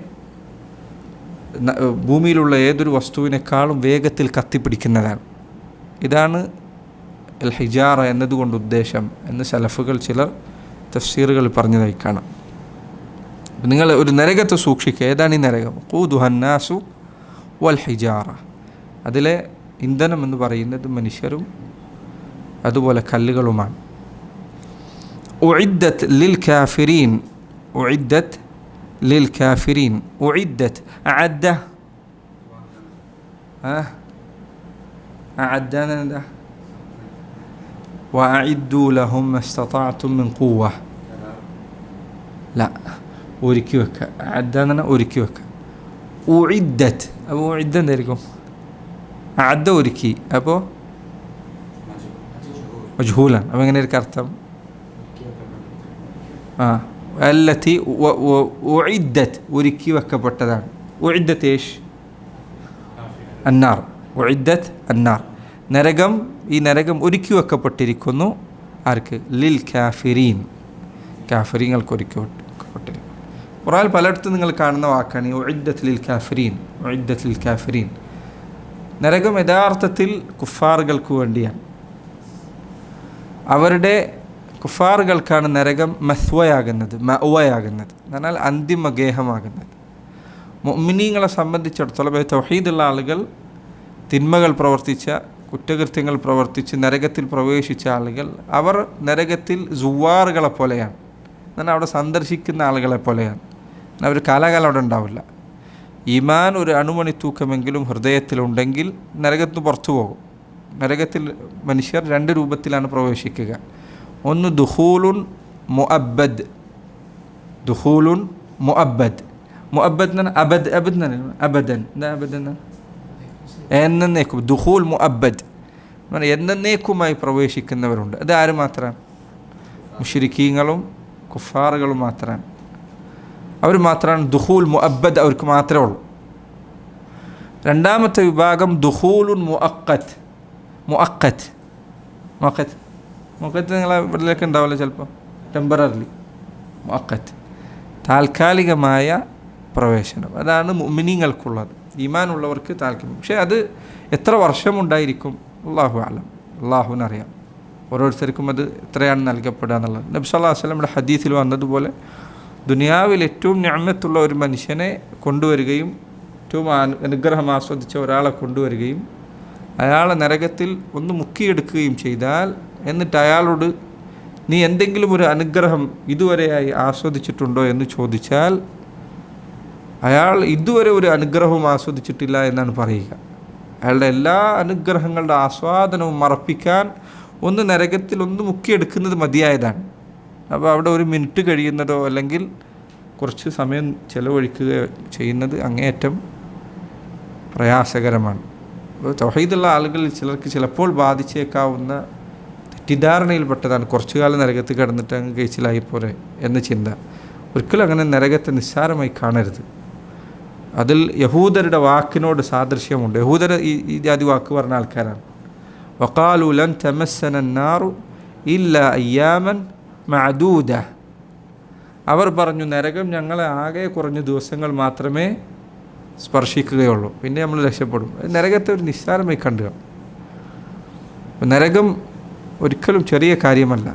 ഭൂമിയിലുള്ള ഏതൊരു വസ്തുവിനേക്കാളും വേഗത്തിൽ കത്തിപ്പിടിക്കുന്നതാണ്. ഇതാണ് അൽ ഹിജാറ എന്നതുകൊണ്ട് ഉദ്ദേശം എന്ന് സലഫുകൾ ചിലർ തഫ്സീറുകൾ പറഞ്ഞതായി കാണാം. നിങ്ങൾ ഒരു നരകത്തെ സൂക്ഷിക്കുക. ഏതാണ് ഈ നരകം? ഖൂദുഹന്നാസു വൽ ഹിജാറ, അതിലെ ഇന്ധനം എന്ന് പറയുന്നത് മനുഷ്യരും അതുപോലെ കല്ലുകളുമാണ്. ഉഇദ്ദത് ലിൽ കാഫിരീൻ, ഉഇദ്ദത് ലിൽ കാഫിരീൻ. ഉഇദ്ദത് അഅദ്ദ, അഅദ്ദ എന്താ? വഅഇദ്ദു ലഹും മസ്തതഅതും മിൻ ഖുവ്വ. ല, ഒരുക്കി വെക്കുക. അഅദ്ദ എന്ന് പറഞ്ഞാൽ ഒരുക്കി വെക്കുക. ഉഇദ്ദത്, അപ്പോൾ ഉഇദ്ദ എന്തായിരിക്കും? അഅദ്ദ ഒരുക്കി, അപ്പോൾ മജ്ഹൂലാണ്. അപ്പോൾ എങ്ങനെ ഒരു അർത്ഥം? അല്ലതി ഉഇദ്ദത്, ഒരുക്കി വെക്കപ്പെട്ടതാണ്. ഉഇദ്ദത് ഏഷ് അന്നാർ, ഉഇദ്ദത് അന്നാർ, നരകം. ഈ നരകം ഒരുക്കി വെക്കപ്പെട്ടിരിക്കുന്നു. ആർക്ക്? ലിൽ കാഫിരീൻ, കാഫിരീങ്ങൾക്ക് ഒരുക്കി വെക്കപ്പെട്ടിരിക്കുന്നു. ഖുർആനിൽ പലയിടത്തും നിങ്ങൾ കാണുന്ന വാക്കാണ് ഈ ഉഇദ്ദത് ലിൽ കാഫിരീൻ. ഉഇദ്ദത് ലിൽ കാഫിരീൻ, നരകം യഥാർത്ഥത്തിൽ കുഫാറുകൾക്ക് വേണ്ടിയാണ്. അവരുടെ കുഫാറുകൾക്കാണ് നരകം മസ്വയാകുന്നത്, മഅവയാകുന്നത്, എന്നാൽ അന്തിമ ഗേഹമാകുന്നത്. മുഅ്മിനീങ്ങളെ സംബന്ധിച്ചിടത്തോളം, തൗഹീദുള്ള ആളുകൾ, തിന്മകൾ പ്രവർത്തിച്ച, കുറ്റകൃത്യങ്ങൾ പ്രവർത്തിച്ച് നരകത്തിൽ പ്രവേശിച്ച ആളുകൾ, അവർ നരകത്തിൽ സുവാറുകളെ പോലെയാണ്. എന്നാൽ അവിടെ സന്ദർശിക്കുന്ന ആളുകളെ പോലെയാണ്. അവർ കാലാകാലം അവിടെ ഉണ്ടാവില്ല. ഈമാൻ ഒരു അണുമണി തൂക്കമെങ്കിലും ഹൃദയത്തിലുണ്ടെങ്കിൽ നരകത്തിന് പുറത്തു പോകും. നരകത്തിൽ മനുഷ്യർ രണ്ട് രൂപത്തിലാണ് പ്രവേശിക്കുക. ഒന്ന് ദുഖൂലുൻ മുഅബ്ബദ്. ദുഖൂലുൻ മുഅബ്ബദ്. മുഅബ്ബദ് എന്ന് പറഞ്ഞാൽ അബദ്. അബദ് എന്ന് പറഞ്ഞാൽ അബദൻ. എന്താ അബദ് എന്ന്? എന്നേക്കും. ദുഖൂൽ മുഅബ്ബദ് എന്നേക്കുമായി പ്രവേശിക്കുന്നവരുണ്ട്. അത് ആര് മാത്രമാണ്? മുശ്രിക്കീങ്ങളും കുഫാറുകളും മാത്രമാണ്. അവർ മാത്രമാണ് ദുഖൂൽ മുഅബ്ബദ്, അവർക്ക് മാത്രമേ ഉള്ളൂ. രണ്ടാമത്തെ വിഭാഗം ദുഖൂലുൻ മുഅഖത്ത്. മുഅഖത്ത് മുഅഖത്ത് മുഅഖത്ത് നിങ്ങളെ ഇവിടേക്ക് ഉണ്ടാവില്ല ചിലപ്പോൾ, ടെമ്പററിലി. മുഅഖത്ത് താൽക്കാലികമായ പ്രവേശനം, അതാണ് മുഅ്മിനീങ്ങൾക്കുള്ളത്. ഈമാനുള്ളവർക്ക് താൽക്കാലികം. പക്ഷേ അത് എത്ര വർഷമുണ്ടായിരിക്കും അല്ലാഹു അഅലം, അള്ളാഹുവിനറിയാം. ഓരോരുത്തർക്കും അത് എത്രയാണ് നൽകപ്പെടുക എന്നുള്ളത്. നബി സല്ലല്ലാഹു അലൈഹി വസല്ലമയുടെ ഹദീസിൽ വന്നതുപോലെ ദുനിയാവിൽ ഏറ്റവും നിഅമത്തുള്ള ഒരു മനുഷ്യനെ കൊണ്ടുവരികയും ഏറ്റവും അനുഗ്രഹം ആസ്വദിച്ച ഒരാളെ കൊണ്ടുവരികയും അയാളെ നരകത്തിൽ ഒന്ന് മുക്കിയെടുക്കുകയും ചെയ്താൽ, എന്നിട്ട് അയാളോട് നീ എന്തെങ്കിലും ഒരു അനുഗ്രഹം ഇതുവരെയായി ആസ്വദിച്ചിട്ടുണ്ടോ എന്ന് ചോദിച്ചാൽ അയാൾ ഇതുവരെ ഒരു അനുഗ്രഹവും ആസ്വദിച്ചിട്ടില്ല എന്നാണ് പറയുക. അയാളുടെ എല്ലാ അനുഗ്രഹങ്ങളുടെ ആസ്വാദനവും മറപ്പിക്കാൻ ഒന്ന് നരകത്തിൽ ഒന്ന് മുക്കിയെടുക്കുന്നത് മതിയായതാണ്. അപ്പോൾ അവിടെ ഒരു മിനിറ്റ് കഴിയുന്നതോ അല്ലെങ്കിൽ കുറച്ച് സമയം ചിലവഴിക്കുകയോ ചെയ്യുന്നത് അങ്ങേയറ്റം പ്രയാസകരമാണ്. അപ്പോൾ തൗഹീദുള്ള ആളുകളിൽ ചിലർക്ക് ചിലപ്പോൾ ബാധിച്ചേക്കാവുന്ന തെറ്റിദ്ധാരണയിൽപ്പെട്ടതാണ് കുറച്ചു കാലം നരകത്ത് കിടന്നിട്ട് അങ്ങ് കഴിച്ചിലായിപ്പോരെ എന്ന ചിന്ത. ഒരിക്കലും അങ്ങനെ നരകത്തെ നിസ്സാരമായി കാണരുത്. അതിൽ യഹൂദരുടെ വാക്കിനോട് സാദൃശ്യമുണ്ട്. യഹൂദർ ഈ ജാതി വാക്ക് പറഞ്ഞ ആൾക്കാരാണ്. വഖാലു ലൻ തമസ്സന അന്നാറു ഇല്ലാ അയ്യാമൻ മഅദൂദ. അവർ പറഞ്ഞു നരകം ഞങ്ങളെ ആകെ കുറഞ്ഞ ദിവസങ്ങൾ മാത്രമേ സ്പർശിക്കുകയുള്ളൂ, പിന്നെ നമ്മൾ രക്ഷപ്പെടും. നരകത്തെ ഒരു നിസ്സാരമായി കണ്ടുക. നരകം ഒരിക്കലും ചെറിയ കാര്യമല്ല,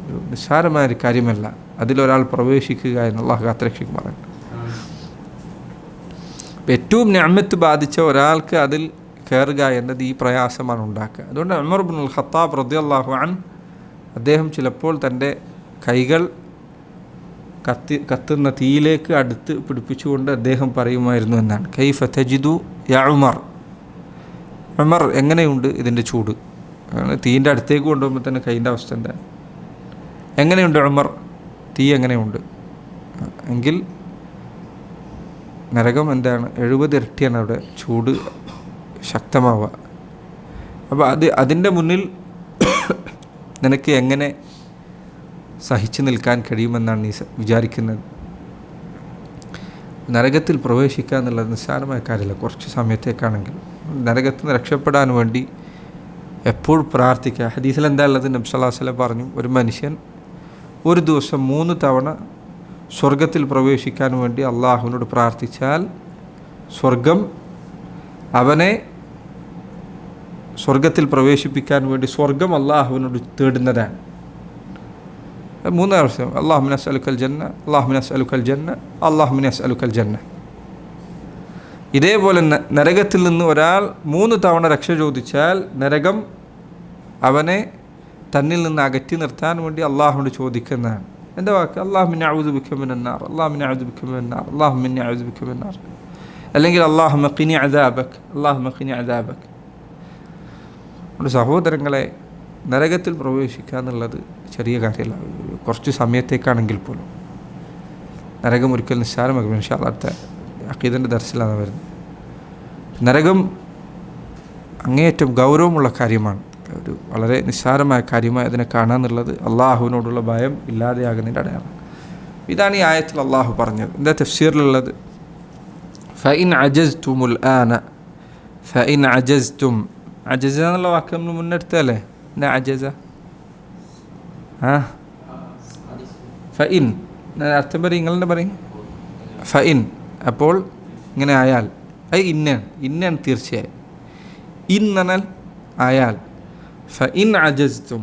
ഒരു നിസ്സാരമായൊരു കാര്യമല്ല. അതിലൊരാൾ പ്രവേശിക്കുക എന്ന് അല്ലാഹു കാത്തുരക്ഷിക്കുമാറാകട്ടെ. ഏറ്റവും നിഅമത്ത് ബാധിച്ച ഒരാൾക്ക് അതിൽ കയറുക എന്നത് ഈ പ്രയാസമാണ് ഉണ്ടാക്കുക. അതുകൊണ്ട് ഉമർ ഇബ്നുൽ ഖത്താബ് റളിയല്ലാഹു അൻഹു അദ്ദേഹം ചിലപ്പോൾ തൻ്റെ കൈകൾ കത്തുന്ന തീയിലേക്ക് അടുത്ത് പിടിപ്പിച്ചുകൊണ്ട് അദ്ദേഹം പറയുമായിരുന്നു എന്നാണ്, കൈഫ തജിദു യാ ഉമർ. ഉമർ എങ്ങനെയുണ്ട് ഇതിൻ്റെ ചൂട്? തീയിൻ്റെ അടുത്തേക്ക് കൊണ്ടുപോകുമ്പോൾ തന്നെ കൈൻ്റെ അവസ്ഥ എന്താ? എങ്ങനെയുണ്ട് ഉമർ, തീ എങ്ങനെയുണ്ട്? എങ്കിൽ നരകം എന്താണ്? 70 ഇരട്ടിയാണ് അവിടെ ചൂട് ശക്തമാവുക. അപ്പോൾ അതിൻ്റെ മുന്നിൽ നിനക്ക് എങ്ങനെ സഹിച്ചു നിൽക്കാൻ കഴിയുമെന്നാണ് നീ വിചാരിക്കുന്നത്? നരകത്തിൽ പ്രവേശിക്കുക എന്നുള്ളത് നിസ്സാരമായ കാര്യമല്ല. കുറച്ച് സമയത്തേക്കാണെങ്കിൽ നരകത്തിൽ നിന്ന് രക്ഷപ്പെടാൻ വേണ്ടി എപ്പോഴും പ്രാർത്ഥിക്കുക. ഹദീസിൽ എന്താ ഉള്ളത്? നബി സല്ലല്ലാഹു അലൈഹി വസല്ലം പറഞ്ഞു, ഒരു മനുഷ്യൻ ഒരു ദിവസം 3 തവണ സ്വർഗത്തിൽ പ്രവേശിക്കാൻ വേണ്ടി അള്ളാഹുവിനോട് പ്രാർത്ഥിച്ചാൽ സ്വർഗം അവനെ സ്വർഗത്തിൽ പ്രവേശിപ്പിക്കാൻ വേണ്ടി സ്വർഗം അള്ളാഹുവിനോട് തേടുന്നതാണ്. 3 പ്രാവശ്യം അല്ലാഹുമ്മ നസ്അലുക്കൽ ജന്ന, അല്ലാഹുമ്മ നസ്അലുക്കൽ ജന്ന, അല്ലാഹുമ്മ നസ്അലുക്കൽ ജന്ന. ഇതേപോലെ നരകത്തിൽ നിന്ന് ഒരാൾ 3 തവണ രക്ഷ ചോദിച്ചാൽ നരകം അവനെ തന്നിൽ നിന്ന് അകറ്റി നിർത്താൻ വേണ്ടി അള്ളാഹുവിനോട് ചോദിക്കുന്നതാണ്. എന്താ വാക്ക്? അല്ലാഹുമ്മ ഇന്നി അഊദു ബിക മിനന്നാർ, അല്ലാഹുമ്മ ഇന്നി അഊദു ബിക മിനന്നാർ, അല്ലാഹുമ്മ ഇന്നി അഊദു ബിക മിനന്നാർ. അല്ലെങ്കിൽ അല്ലാഹുമ്മ ഖിനി അദാബക്, അല്ലാഹുമ്മ ഖിനി അദാബക്. നമ്മുടെ സഹോദരങ്ങളെ, നരകത്തിൽ പ്രവേശിക്കുക എന്നുള്ളത് ചെറിയ കാര്യമല്ല. കുറച്ച് സമയത്തേക്കാണെങ്കിൽ പോലും നരകം ഒരിക്കൽ നിസ്സാരമാകും. ഇൻഷാ അല്ലാഹ് അടുത്ത അഖീദൻ്റെ ദർസിലാണ് വരുന്നത്. നരകം അങ്ങേയറ്റം ഗൗരവമുള്ള കാര്യമാണ്. ഒരു വളരെ നിസ്സാരമായ കാര്യമായി അതിനെ കാണാന്നുള്ളത് അള്ളാഹുവിനോടുള്ള ഭയം ഇല്ലാതെയാകുന്നതിൻ്റെ അടയാളം. ഇതാണ് ഈ ആയത്തിൽ അള്ളാഹു പറഞ്ഞത്. എന്താ തഫ്സീറിലുള്ളത്? ഫഇൻ അജസ്തുമുൽ ആന, ഫഇൻ അജസ്തും. അജസ എന്നുള്ള വാക്ക് നമ്മൾ മുന്നെടുത്തല്ലേ? എന്താ അജസ? ഫഇൻ അർത്ഥം പറയും, നിങ്ങളെന്നെ പറയും. ഫഇൻ അപ്പോൾ ഇങ്ങനെ ആയാൽ, അത് ഇന്നാണ് തീർച്ചയായും. ഇൻ എന്നാൽ ആയാൽ. ഫഇൻ അജസ്തും.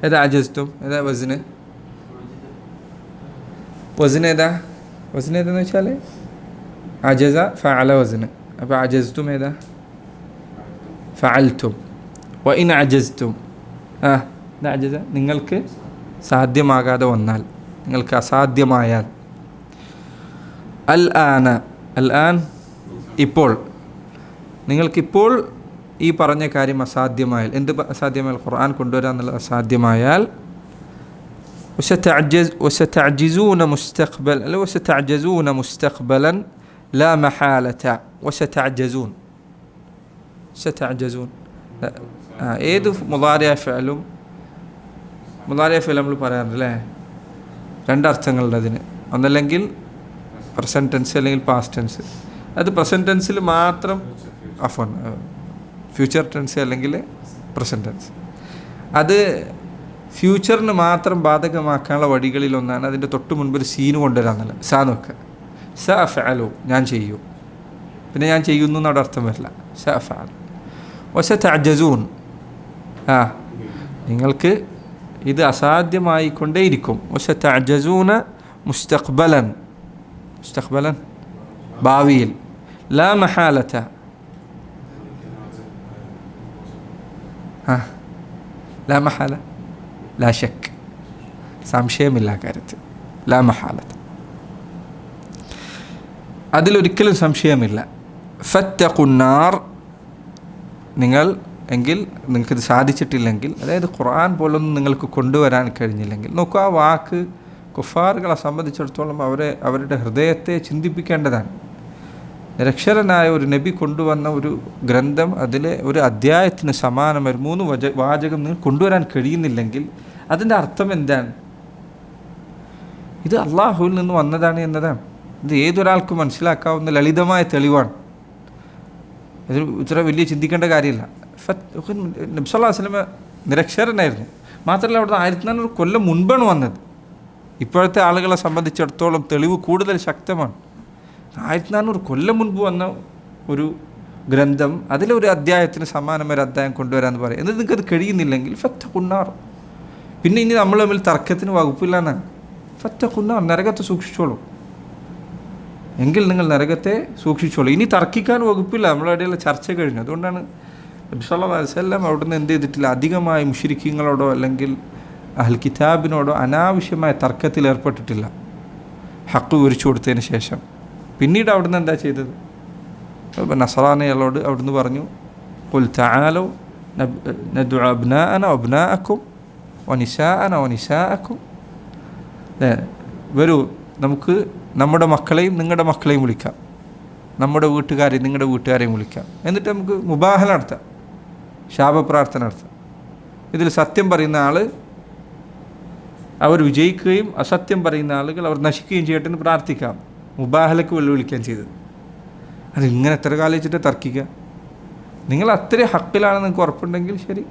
ഏതാ അജസ്തും? ഏതാ വസ്ന്? വസ്ന് ഏതാ? വസ്ന് ഏതാന്ന് വെച്ചാൽ അജസ ഫഅല വസ്ന്. അപ്പോൾ അജസ്തും ഏതാ? ഫഅൽതും. വഇൻ അജസ്തും, അജസ നിങ്ങൾക്ക് സാധ്യമാകാതെ വന്നാൽ, നിങ്ങൾക്ക് അസാധ്യമായാൽ. അൽ ആന, അൽ ആൻ ഇപ്പോൾ, നിങ്ങൾക്കിപ്പോൾ ഈ പറഞ്ഞ കാര്യം അസാധ്യമായാൽ, എന്ത് അസാധ്യമായാൽ? ഖുർആൻ കൊണ്ടുവരിക എന്നുള്ളത് അസാധ്യമായാൽ وستعجزون مستقبلا لا محالة وستعجزون ഏത് മുളാരിയ ഫിഅലും നമ്മൾ പറയാറില്ലേ, രണ്ടർത്ഥങ്ങളുണ്ട് അതിന്. ഒന്നല്ലെങ്കിൽ പ്രസൻറ്റ് ടെൻസ് അല്ലെങ്കിൽ പാസ്റ്റ് ടെൻസ്. അത് പ്രസൻറ്റ് ടെൻസിൽ മാത്രം ഫ്യൂച്ചർ ടെൻസ് അല്ലെങ്കിൽ പ്രസൻറ്റ് ടെൻസ്. അത് ഫ്യൂച്ചറിന് മാത്രം ബാധകമാക്കാനുള്ള വഴികളിലൊന്നാണ് അതിൻ്റെ തൊട്ട് മുൻപ് ഒരു സീന് കൊണ്ടുവരാന്നല്ല. സാ നോക്കുക, സ ഫഅലു, ഞാൻ ചെയ്യും. പിന്നെ ഞാൻ ചെയ്യുന്നു എന്നവിടെ അർത്ഥം വരില്ല. സ ഫഅൽ വസതഅജസൂൻ, നിങ്ങൾക്ക് ഇത് അസാധ്യമായിക്കൊണ്ടേയിരിക്കും. വസതഅജസൂന മുസ്തഖ്ബലൻ ഭാവിയിൽ. ലാ മഹാലത, ലാ മഹാല, ലാ ശക്ക്, സംശയമില്ല കാര്യത്തിൽ. ലാ മഹാലത, അതിലൊരിക്കലും സംശയമില്ല. ഫത്തഖുന്നാർ, നിങ്ങൾക്കിത് സാധിച്ചിട്ടില്ലെങ്കിൽ, അതായത് ഖുർആൻ പോലൊന്നും നിങ്ങൾക്ക് കൊണ്ടുവരാൻ കഴിഞ്ഞില്ലെങ്കിൽ, നോക്കൂ, ആ വാക്ക് കുഫാറുകളെ സംബന്ധിച്ചിടത്തോളം അവരുടെ ഹൃദയത്തെ ചിന്തിപ്പിക്കേണ്ടതാണ്. നിരക്ഷരനായ ഒരു നബി കൊണ്ടുവന്ന ഒരു ഗ്രന്ഥം, അതിലെ ഒരു അധ്യായത്തിന് സമാനമായ 3 വാചകം നിങ്ങൾ കൊണ്ടുവരാൻ കഴിയുന്നില്ലെങ്കിൽ അതിൻ്റെ അർത്ഥം എന്താണ്? ഇത് അള്ളാഹുവിൽ നിന്ന് വന്നതാണ് എന്നതാണ്. ഇത് ഏതൊരാൾക്കും മനസ്സിലാക്കാവുന്ന ലളിതമായ തെളിവാണ്. ഇത് ഇത്ര വലിയ ചിന്തിക്കേണ്ട കാര്യമില്ല. നബി സല്ലല്ലാഹു അലൈഹി വസല്ലം നിരക്ഷരനായിരുന്നു. മാത്രമല്ല, അവിടുന്ന് 1400 കൊല്ലം മുൻപാണ് വന്നത്. ഇപ്പോഴത്തെ ആളുകളെ സംബന്ധിച്ചിടത്തോളം തെളിവ് കൂടുതൽ ശക്തമാണ്. 1400 കൊല്ലം മുൻപ് വന്ന ഒരു ഗ്രന്ഥം, അതിലൊരു അധ്യായത്തിന് സമാനമായ ഒരു അധ്യായം കൊണ്ടുവരാമെന്ന് പറയും. എന്നിട്ട് നിങ്ങൾക്കത് കഴിയുന്നില്ലെങ്കിൽ ഫത്തഖുന്നാർ. പിന്നെ ഇനി നമ്മൾ തമ്മിൽ തർക്കത്തിന് വകുപ്പില്ല എന്നാണ്. ഫത്തഖുന്നാർ, നരകത്തെ സൂക്ഷിച്ചോളൂ. എങ്കിൽ നിങ്ങൾ നരകത്തെ സൂക്ഷിച്ചോളൂ. ഇനി തർക്കിക്കാൻ വകുപ്പില്ല, നമ്മളുടെ ഇടയിലുള്ള ചർച്ച കഴിഞ്ഞു. അതുകൊണ്ടാണ് നബി സല്ലല്ലാഹു അലൈഹി വസല്ലം അവിടുന്ന് എന്ത് ചെയ്തിട്ടില്ല, അധികമായി മുശ്രിക്കീങ്ങളോടോ അല്ലെങ്കിൽ അഹ്ൽ കിതാബിനോടോ അനാവശ്യമായ തർക്കത്തിൽ ഏർപ്പെട്ടിട്ടില്ല. ഹക്ക് വിവരിച്ചു കൊടുത്തതിന് ശേഷം പിന്നീട് അവിടുന്ന് എന്താ ചെയ്തത്? നസറാനികളോട് അവിടുന്ന് പറഞ്ഞു, ഖുൽ തആലൂ നദ്ഉ അബ്നാഅന വഅബ്നാഅക്കും വനിസാഅന വനിസാഅക്കും, വരൂ, നമുക്ക് നമ്മുടെ മക്കളെയും നിങ്ങളുടെ മക്കളെയും വിളിക്കാം, നമ്മുടെ വീട്ടുകാരെയും നിങ്ങളുടെ വീട്ടുകാരെയും വിളിക്കാം. എന്നിട്ട് നമുക്ക് മുബാഹല നടത്താം, ശാപപ്രാർത്ഥന നടത്താം. ഇതിൽ സത്യം പറയുന്ന ആൾ അവർ വിജയിക്കുകയും അസത്യം പറയുന്ന ആളുകൾ അവർ നശിക്കുകയും ചെയ്യട്ടെ എന്ന് പ്രാർത്ഥിക്കാം. മുബാഹലക്ക് വെല്ലുവിളിക്കാൻ ചെയ്തത്. അതിങ്ങനെ എത്ര കാലം വെച്ചിട്ട് തർക്കിക്കുക? നിങ്ങൾ അത്രയും ഹക്കിലാണെന്ന് നിങ്ങൾക്ക് ഉറപ്പുണ്ടെങ്കിൽ ശരി.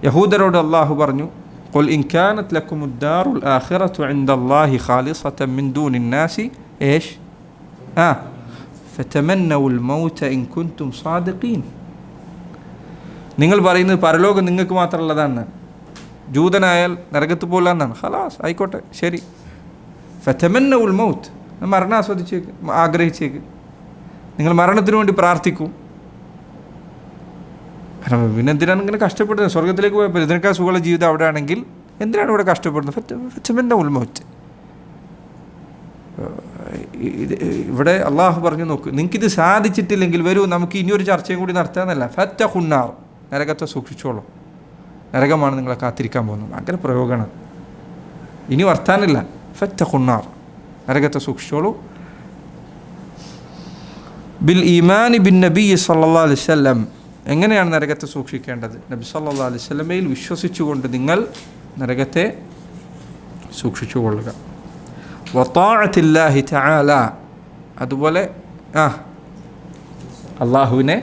യഹൂദരോട് അള്ളാഹു പറഞ്ഞു, ഖുൽ ഇൻ കാനത് ലക്കുമുദ്ദാറുൽ ആഖിറതു ഇൻദല്ലാഹി ഖാലിസതൻ മിൻ ദൂനിൻ നാസി ഈശ് ഫതമന്നൗൽ മൗത ഇൻ കുൻതും സാദിഖീൻ. നിങ്ങൾ പറയുന്നത് പരലോകം നിങ്ങൾക്ക് മാത്രമുള്ളതാണ്, ജൂതനായാൽ നരകത്ത് പോലാന്നാണ്. ഖലാസ്, ആയിക്കോട്ടെ, ശരി. ഫതമന്നൗൽ മൗത്ത്, മരണം ആസ്വദിച്ചേക്ക്, ആഗ്രഹിച്ചേക്ക്. നിങ്ങൾ മരണത്തിന് വേണ്ടി പ്രാർത്ഥിക്കും. കാരണം പിന്നെ എന്തിനാണ് ഇങ്ങനെ കഷ്ടപ്പെടുന്നത്? സ്വർഗത്തിലേക്ക് പോയപ്പോൾ ഇതിനേക്കാൾ സുഖമുള്ള ജീവിതം അവിടെ ആണെങ്കിൽ എന്തിനാണ് ഇവിടെ കഷ്ടപ്പെടുന്നത്? ഫതമന്നൗൽ മൗത്ത്. ഇവിടെ അള്ളാഹു പറഞ്ഞു, നോക്ക്, നിങ്ങൾക്കിത് സാധിച്ചിട്ടില്ലെങ്കിൽ വരൂ, നമുക്ക് ഇനിയൊരു ചർച്ചയും കൂടി നടത്താമെന്നല്ല. ഫത്തഖുന്നാർ, നരകത്തെ സൂക്ഷിച്ചോളൂ, നരകമാണ് നിങ്ങളെ കാത്തിരിക്കാൻ പോകുന്നത്. അങ്ങനെ പ്രയോഗമാണ്, ഇനി വർത്താനില്ല. ഫത്തഖുന്നാർ, നരകത്തെ സൂക്ഷിച്ചോളൂ. ബിൽ ഈമാനി ബിൻ നബി സല്ലല്ലാഹു അലൈഹി വസല്ലം, എങ്ങനെയാണ് നരകത്തെ സൂക്ഷിക്കേണ്ടത്? നബി സല്ലല്ലാഹു അലൈഹി വസല്ലമയിൽ വിശ്വസിച്ചുകൊണ്ട് നിങ്ങൾ നരകത്തെ സൂക്ഷിച്ചുകൊള്ളുക. വതാഅത്തില്ലാഹി തആല, അതുപോലെ അള്ളാഹുവിനെ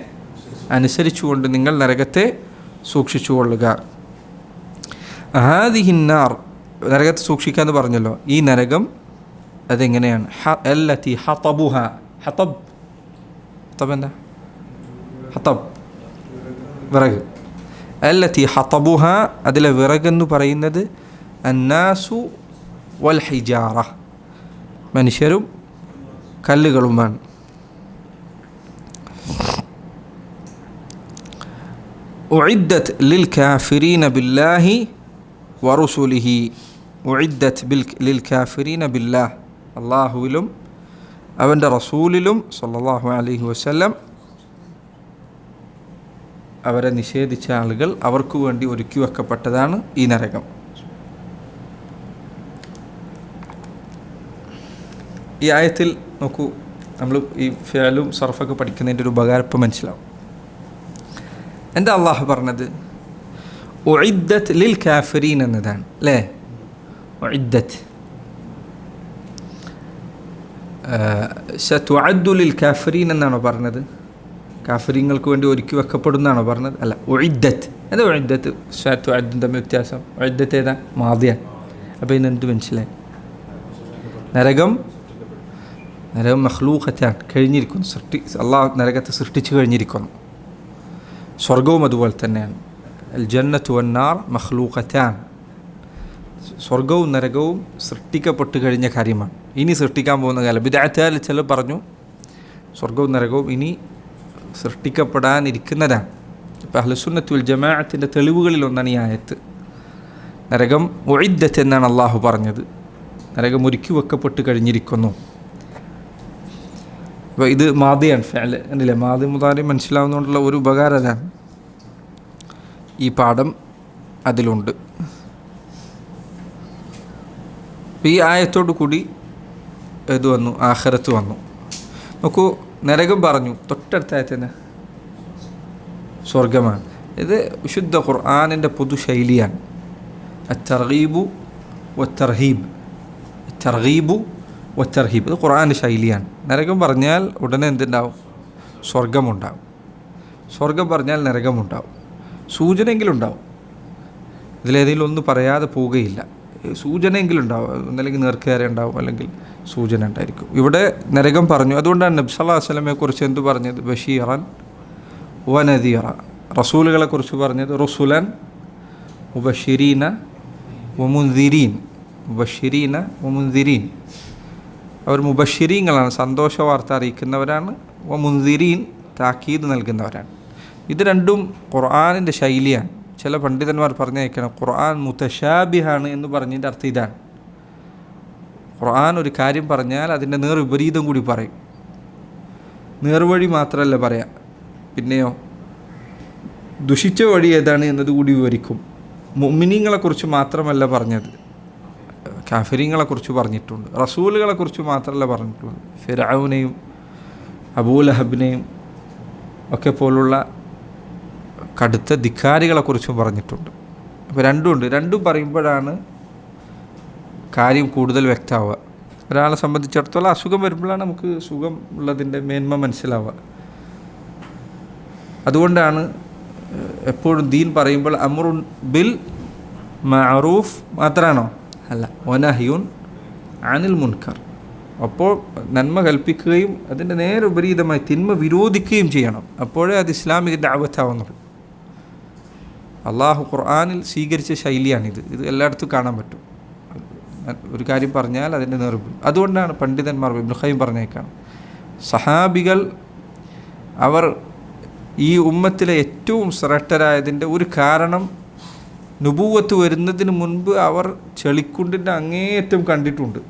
അനുസരിച്ചുകൊണ്ട് നിങ്ങൾ നരകത്തെ സൂക്ഷിച്ചുകൊള്ളുക. ഹാദിഹിന്നാർ, നരകത്തെ സൂക്ഷിക്കുക എന്ന് പറഞ്ഞല്ലോ. ഈ നരകം അതെങ്ങനെയാണ്? അല്ലതി ഹതബുഹ, ഹതബ് എന്താ? ഹതബ്, വിറക്. അല്ലതി ഹതബുഹ, അതിലെ വിറകെന്ന് പറയുന്നത് അന്നാസു വൽ ഹിജാറ, മനുഷ്യരും കല്ലുകളുമാണ്. ഉഇദ്ദത് ലിൽ കാഫിരീന ബില്ലാഹി വറുസുലിഹി, ഉഇദ്ദത് ലിൽ കാഫിരീന ബില്ലാഹ്, അള്ളാഹുവിലും അവൻ്റെ റസൂലിലും സല്ലല്ലാഹു അലൈഹി വസല്ലം അവരെ നിഷേധിച്ച ആളുകൾ, അവർക്ക് വേണ്ടി ഒരുക്കി വെക്കപ്പെട്ടതാണ് ഈ നരകം. ഈ ആയത്തിൽ നോക്കൂ, നമ്മൾ ഈ ഫിഅലും സർഫൊക്കെ പഠിക്കുന്നതിൻ്റെ ഒരു ഉപകാരം ഇപ്പം മനസ്സിലാവും. എന്താ അള്ളാഹു പറഞ്ഞത്? ഉഇദ്ദത്ത് ലിൽ കാഫിരീൻ എന്നതാണ് അല്ലേ? ഉഇദ്ദത്ത് സതുഅദ്ദു ലിൽ കാഫിരീൻ എന്നാണോ പറഞ്ഞത്? കാഫിരീങ്ങൾക്ക് വേണ്ടി ഒരുക്കി വെക്കപ്പെടുന്നതാണോ പറഞ്ഞത്? അല്ല, ഉഇദ്ദത്ത്. എന്താ ഉഇദ്ദത്ത് സതുഅദ്ദും തമ്മിൽ വ്യത്യാസം? ഉഇദ്ദത്ത് ഏതാ? മാദിയാണ്. അപ്പോൾ ഇന്ന് എന്ത് മനസ്സിലായി? നരകം മഖ്ലൂഖത്താണ്, കഴിഞ്ഞിരിക്കുന്നു. അള്ളാഹു നരകത്തെ സൃഷ്ടിച്ചു കഴിഞ്ഞിരിക്കുന്നു. സ്വർഗവും അതുപോലെ തന്നെയാണ്. അൽ ജന്നത്തു വന്നാർ മഖ്ലൂഖത്താൻ. സ്വർഗവും നരകവും സൃഷ്ടിക്കപ്പെട്ട് കഴിഞ്ഞ കാര്യമാണ്. ഇനി സൃഷ്ടിക്കാൻ പോകുന്ന കാലം. ബിദ്അത്തുകാരിൽ ചിലർ പറഞ്ഞു സ്വർഗവും നരകവും ഇനി സൃഷ്ടിക്കപ്പെടാനിരിക്കുന്നതാണ്. ഇപ്പോൾ അഹ്ലുസുന്നത്ത് വൽ ജമാഅത്തിൻ്റെ തെളിവുകളിലൊന്നാണ് ഈ ആയത്ത്. നരകം ഉഇദ്ദത്ത് എന്നാണ് അള്ളാഹു പറഞ്ഞത്. നരകം ഒരുക്കി വെക്കപ്പെട്ട് കഴിഞ്ഞിരിക്കുന്നു. അപ്പോൾ ഇത് മാദിയാണ്, ഫഅൽ അല്ലേ? മാദി മുദാരി മനസ്സിലാവുന്നതുകൊണ്ടുള്ള ഒരു ഉപകാരം അതാണ്. ഈ പാഠം അതിലുണ്ട്. ഈ ആയത്തോടു കൂടി ഇത് വന്നു, ആഖിറത്ത് വന്നു. നോക്കൂ, നരകം പറഞ്ഞു, തൊട്ടടുത്ത ആയത്തിന് സ്വർഗമാണ്. ഇത് വിശുദ്ധ ഖുർആനിൻ്റെ പൊതു ശൈലിയാണ്. അത്തർഗീബു വത്തർഹീബ്, തർഗീബു വത്തർഹീബ്, ഇത് ഖുർആൻ്റെ ശൈലിയാണ്. നരകം പറഞ്ഞാൽ ഉടനെ എന്തുണ്ടാവും? സ്വർഗമുണ്ടാവും. സ്വർഗം പറഞ്ഞാൽ നരകമുണ്ടാവും. സൂചനയെങ്കിലും ഉണ്ടാവും. ഇതിലേതെങ്കിലും ഒന്ന് പറയാതെ പോവുകയില്ല. സൂചനയെങ്കിലും ഉണ്ടാവും. ഒന്നല്ലെങ്കിൽ നേർക്കേറെ ഉണ്ടാവും, അല്ലെങ്കിൽ സൂചന ഉണ്ടായിരിക്കും. ഇവിടെ നരകം പറഞ്ഞു. അതുകൊണ്ടാണ് നബി സല്ലല്ലാഹു അലൈഹി വസല്ലമയെ കുറിച്ച് എന്ത് പറഞ്ഞത്? ബഷീറൻ വനദീറ. റസൂലുകളെ കുറിച്ച് പറഞ്ഞത് റുസുലൻ മുബഷിരീന വമുൻദിരീൻ. മുബഷിരീന വമുൻദിരീൻ. അവർ മുബഷിരീങ്ങളാണ്, സന്തോഷ വാർത്ത അറിയിക്കുന്നവരാണ്. വമുൻദിരീൻ, താക്കീത് നൽകുന്നവരാണ്. ഇത് രണ്ടും ഖുർആനിൻ്റെ ശൈലിയാണ്. ചില പണ്ഡിതന്മാർ പറഞ്ഞേക്കണം ഖുർആൻ മുതശാബിഹാണ് എന്ന് പറഞ്ഞതിൻ്റെ അർത്ഥം ഇതാണ്. ഖുർആൻ ഒരു കാര്യം പറഞ്ഞാൽ അതിൻ്റെ നേർവിപരീതം കൂടി പറയും. നേർവഴി മാത്രമല്ല പറയാം, പിന്നെയോ ദുഷിച്ച വഴി ഏതാണ് എന്നത് കൂടി വിവരിക്കും. മുഅ്മിനീങ്ങളെക്കുറിച്ച് മാത്രമല്ല പറഞ്ഞത്, കാഫിരീങ്ങളെക്കുറിച്ച് പറഞ്ഞിട്ടുണ്ട്. റസൂലുകളെക്കുറിച്ച് മാത്രമല്ല പറഞ്ഞിട്ടുണ്ട്. ഫിർഔനെയും അബൂലഹബിനെയും ഒക്കെ പോലുള്ള കടുത്ത ധിക്കാരികളെക്കുറിച്ചും പറഞ്ഞിട്ടുണ്ട്. അപ്പോൾ രണ്ടുമുണ്ട്. രണ്ടും പറയുമ്പോഴാണ് കാര്യം കൂടുതൽ വ്യക്തമാവുക. ഒരാളെ സംബന്ധിച്ചിടത്തോളം അസുഖം വരുമ്പോഴാണ് നമുക്ക് സുഖം ഉള്ളതിൻ്റെ മേന്മ മനസ്സിലാവുക. അതുകൊണ്ടാണ് എപ്പോഴും ദീൻ പറയുമ്പോൾ അമ്രുൻ ബിൽ മഅറൂഫ് മാത്രമാണോ? അല്ല, വനഹ്യുൻ അനിൽ മുൻകർ. അപ്പോൾ നന്മ കൽപ്പിക്കുകയും അതിൻ്റെ നേരെ വിപരീതമായി തിന്മ വിരോധിക്കുകയും ചെയ്യണം. അപ്പോഴേ അത് ഇസ്ലാമിക ദഅവത്താവുന്നുള്ളൂ. അള്ളാഹു ഖുർആനിൽ സ്വീകരിച്ച ശൈലിയാണിത്. ഇത് എല്ലായിടത്തും കാണാൻ പറ്റും. ഒരു കാര്യം പറഞ്ഞാൽ അതിൻ്റെ നേർവിപരീതം. അതുകൊണ്ടാണ് പണ്ഡിതന്മാർ ഇബ്നു ഖയ്യിം പറഞ്ഞേക്കാണ്, സഹാബികൾ അവർ ഈ ഉമ്മത്തിലെ ഏറ്റവും ശ്രേഷ്ഠരായതിൻ്റെ ഒരു കാരണം നുബൂവത്ത് വരുന്നതിന് മുൻപ് അവർ ചെളിക്കുണ്ടിൻ്റെ അങ്ങേയറ്റം കണ്ടിട്ടുണ്ട്.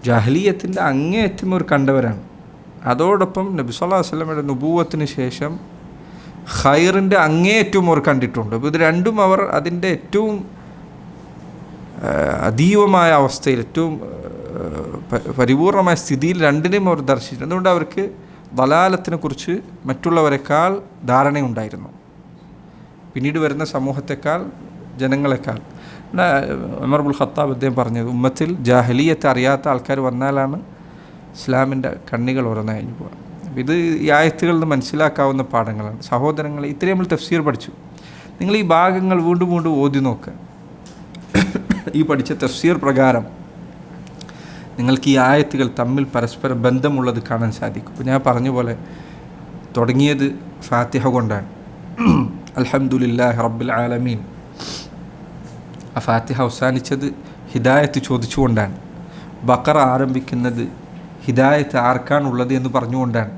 ജാഹിലിയത്തിൻ്റെ അങ്ങേയറ്റം അവർ കണ്ടവരാണ്. അതോടൊപ്പം നബി സല്ലല്ലാഹു അലൈഹി വസല്ലമയുടെ നുബൂവത്തിന് ശേഷം ഖൈറിൻ്റെ അങ്ങേയറ്റവും അവർ കണ്ടിട്ടുണ്ട്. അപ്പോൾ ഇത് രണ്ടും അവർ അതിൻ്റെ ഏറ്റവും അതീവമായ അവസ്ഥയിൽ, ഏറ്റവും പരിപൂർണമായ സ്ഥിതിയിൽ രണ്ടിനെയും അവർ ദർശിച്ചു. അതുകൊണ്ട് അവർക്ക് ദലാലത്തിനെ കുറിച്ച് മറ്റുള്ളവരെക്കാൾ ധാരണയുണ്ടായിരുന്നു, പിന്നീട് വരുന്ന സമൂഹത്തെക്കാൾ, ജനങ്ങളെക്കാൾ. ഉമർ ഇബ്നുൽ ഖത്താബ് അദ്ദേഹം പറഞ്ഞത്, ഉമ്മത്തിൽ ജാഹിലിയത്ത് അറിയാത്ത ആൾക്കാർ വന്നാലാണ് ഇസ്ലാമിൻ്റെ കണ്ണികൾ ഓരോന്നഴിഞ്ഞു പോകുക. ഇത് ഈ ആയത്തുകളിൽ നിന്ന് മനസ്സിലാക്കാവുന്ന പാഠങ്ങളാണ്. സഹോദരങ്ങളെ, ഇത്രയും നമ്മൾ തഫ്സീർ പഠിച്ചു. നിങ്ങൾ ഈ ഭാഗങ്ങൾ വീണ്ടും വീണ്ടും ഓതി നോക്കുക. ഈ പഠിച്ച തഫ്സീർ പ്രകാരം നിങ്ങൾക്ക് ഈ ആയത്തുകൾ തമ്മിൽ പരസ്പര ബന്ധമുള്ളത് കാണാൻ സാധിക്കും. ഇപ്പോൾ ഞാൻ പറഞ്ഞ പോലെ തുടങ്ങിയത് ഫാത്തിഹ കൊണ്ടാണ്, അൽഹംദുലില്ലാഹി റബ്ബിൽ ആലമീൻ. ആ ഫാത്തിഹ അവസാനിച്ചത് ഹിദായത്ത് ചോദിച്ചുകൊണ്ടാണ്. ബഖറ ആരംഭിക്കുന്നത് ഹിദായത്ത് ആർക്കാണുള്ളത് എന്ന് പറഞ്ഞുകൊണ്ടാണ്.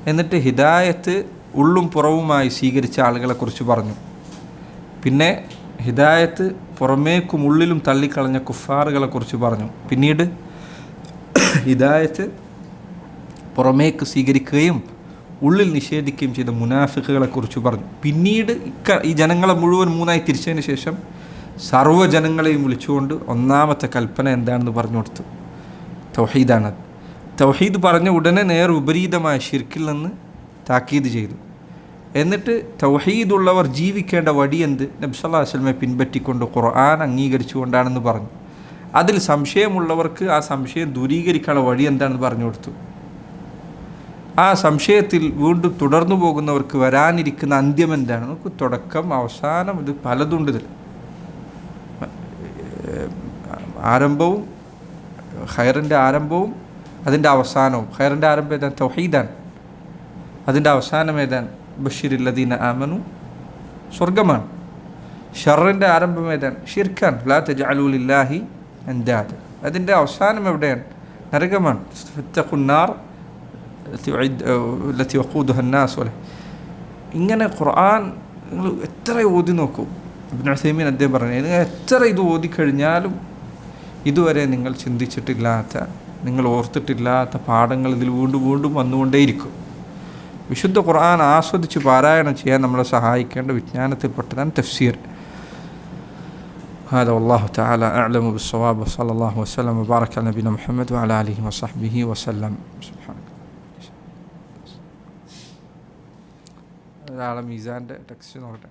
എന്നിട്ട് ഹിദായത്ത് ഉള്ളും പുറവുമായി സ്വീകരിച്ച ആളുകളെക്കുറിച്ച് പറഞ്ഞു. പിന്നെ ഹിദായത്ത് പുറമേക്കും ഉള്ളിലും തള്ളിക്കളഞ്ഞ കുഫാറുകളെക്കുറിച്ച് പറഞ്ഞു. പിന്നീട് ഹിദായത്ത് പുറമേക്ക് സ്വീകരിക്കുകയും ഉള്ളിൽ നിഷേധിക്കുകയും ചെയ്ത മുനാഫിക്കുകളെക്കുറിച്ച് പറഞ്ഞു. പിന്നീട് ഈ ജനങ്ങളെ മുഴുവൻ മൂന്നായി തിരിച്ചതിന് ശേഷം സർവ്വജനങ്ങളെയും വിളിച്ചുകൊണ്ട് ഒന്നാമത്തെ കൽപ്പന എന്താണെന്ന് പറഞ്ഞു കൊടുത്തു. തൗഹീദാണത്. തൗഹീദ് പറഞ്ഞ ഉടനെ നേർ വിപരീതമായ ഷിർക്കിൽ നിന്ന് താക്കീത് ചെയ്തു. എന്നിട്ട് തൗഹീദുള്ളവർ ജീവിക്കേണ്ട വഴി എന്ത്? നബി സല്ലല്ലാഹു അലൈഹി വസല്ലമയെ പിൻപറ്റിക്കൊണ്ട് ഖുർആൻ അംഗീകരിച്ചുകൊണ്ടാണെന്ന് പറഞ്ഞു. അതിൽ സംശയമുള്ളവർക്ക് ആ സംശയം ദൂരീകരിക്കാനുള്ള വഴി എന്താണെന്ന് പറഞ്ഞു കൊടുത്തു. ആ സംശയത്തിൽ വീണ്ടും തുടർന്നു പോകുന്നവർക്ക് വരാനിരിക്കുന്ന അന്ത്യം എന്താണ്? നമുക്ക് തുടക്കം അവസാനം ഇത് പലതുണ്ട്. ഇതിൽ ആരംഭവും ഖൈറിൻ്റെ ആരംഭവും അതിൻ്റെ അവസാനവും. ഖൈറിൻ്റെ ആരംഭം ഏതാണ്? തൗഹീദാണ്. അതിൻ്റെ അവസാനം ഏതാണ്? ബഷീറുല്ലദീന ആമനു, സ്വർഗമാണ്. ഷർറിൻ്റെ ആരംഭം ഏതാണ്? ഷിർക്കാണ്. ലാ തജ്അലൂ ലില്ലാഹി അൻദാദ. അതിൻ്റെ അവസാനം എവിടെയാണ്? നരകമാണ്. ഫത്തഖുന്നാർ ലത്തി വഖൂദുഹ അന്നാസ്. ഇങ്ങനെ ഖുർആൻ നിങ്ങൾ എത്ര ഓതി നോക്കൂ. ഇബ്നു ഉസൈമീൻ അദ്ദേഹം പറഞ്ഞു, നിങ്ങൾ എത്ര ഇത് ഓതിക്കഴിഞ്ഞാലും ഇതുവരെ നിങ്ങൾ ചിന്തിച്ചിട്ടില്ലാത്ത, നിങ്ങൾ ഓർത്തിട്ടില്ലാത്ത പാഠങ്ങൾ ഇതിൽ വീണ്ടും വീണ്ടും വന്നുകൊണ്ടേയിരിക്കും. വിശുദ്ധ ഖുർആൻ ആസ്വദിച്ച് പാരായണം ചെയ്യാൻ നമ്മളെ സഹായിക്കേണ്ട വിജ്ഞാനത്തിൽപ്പെട്ടതാണ് തഫ്സീർ. هذا والله تعالى أعلم بالصواب. وصلى الله وسلم وبارك على نبينا محمد وعلى آله وصحبه وسلم. سبحانك. هذا على ميزان ടെക്സ്റ്റ് നോക്കട്ടെ.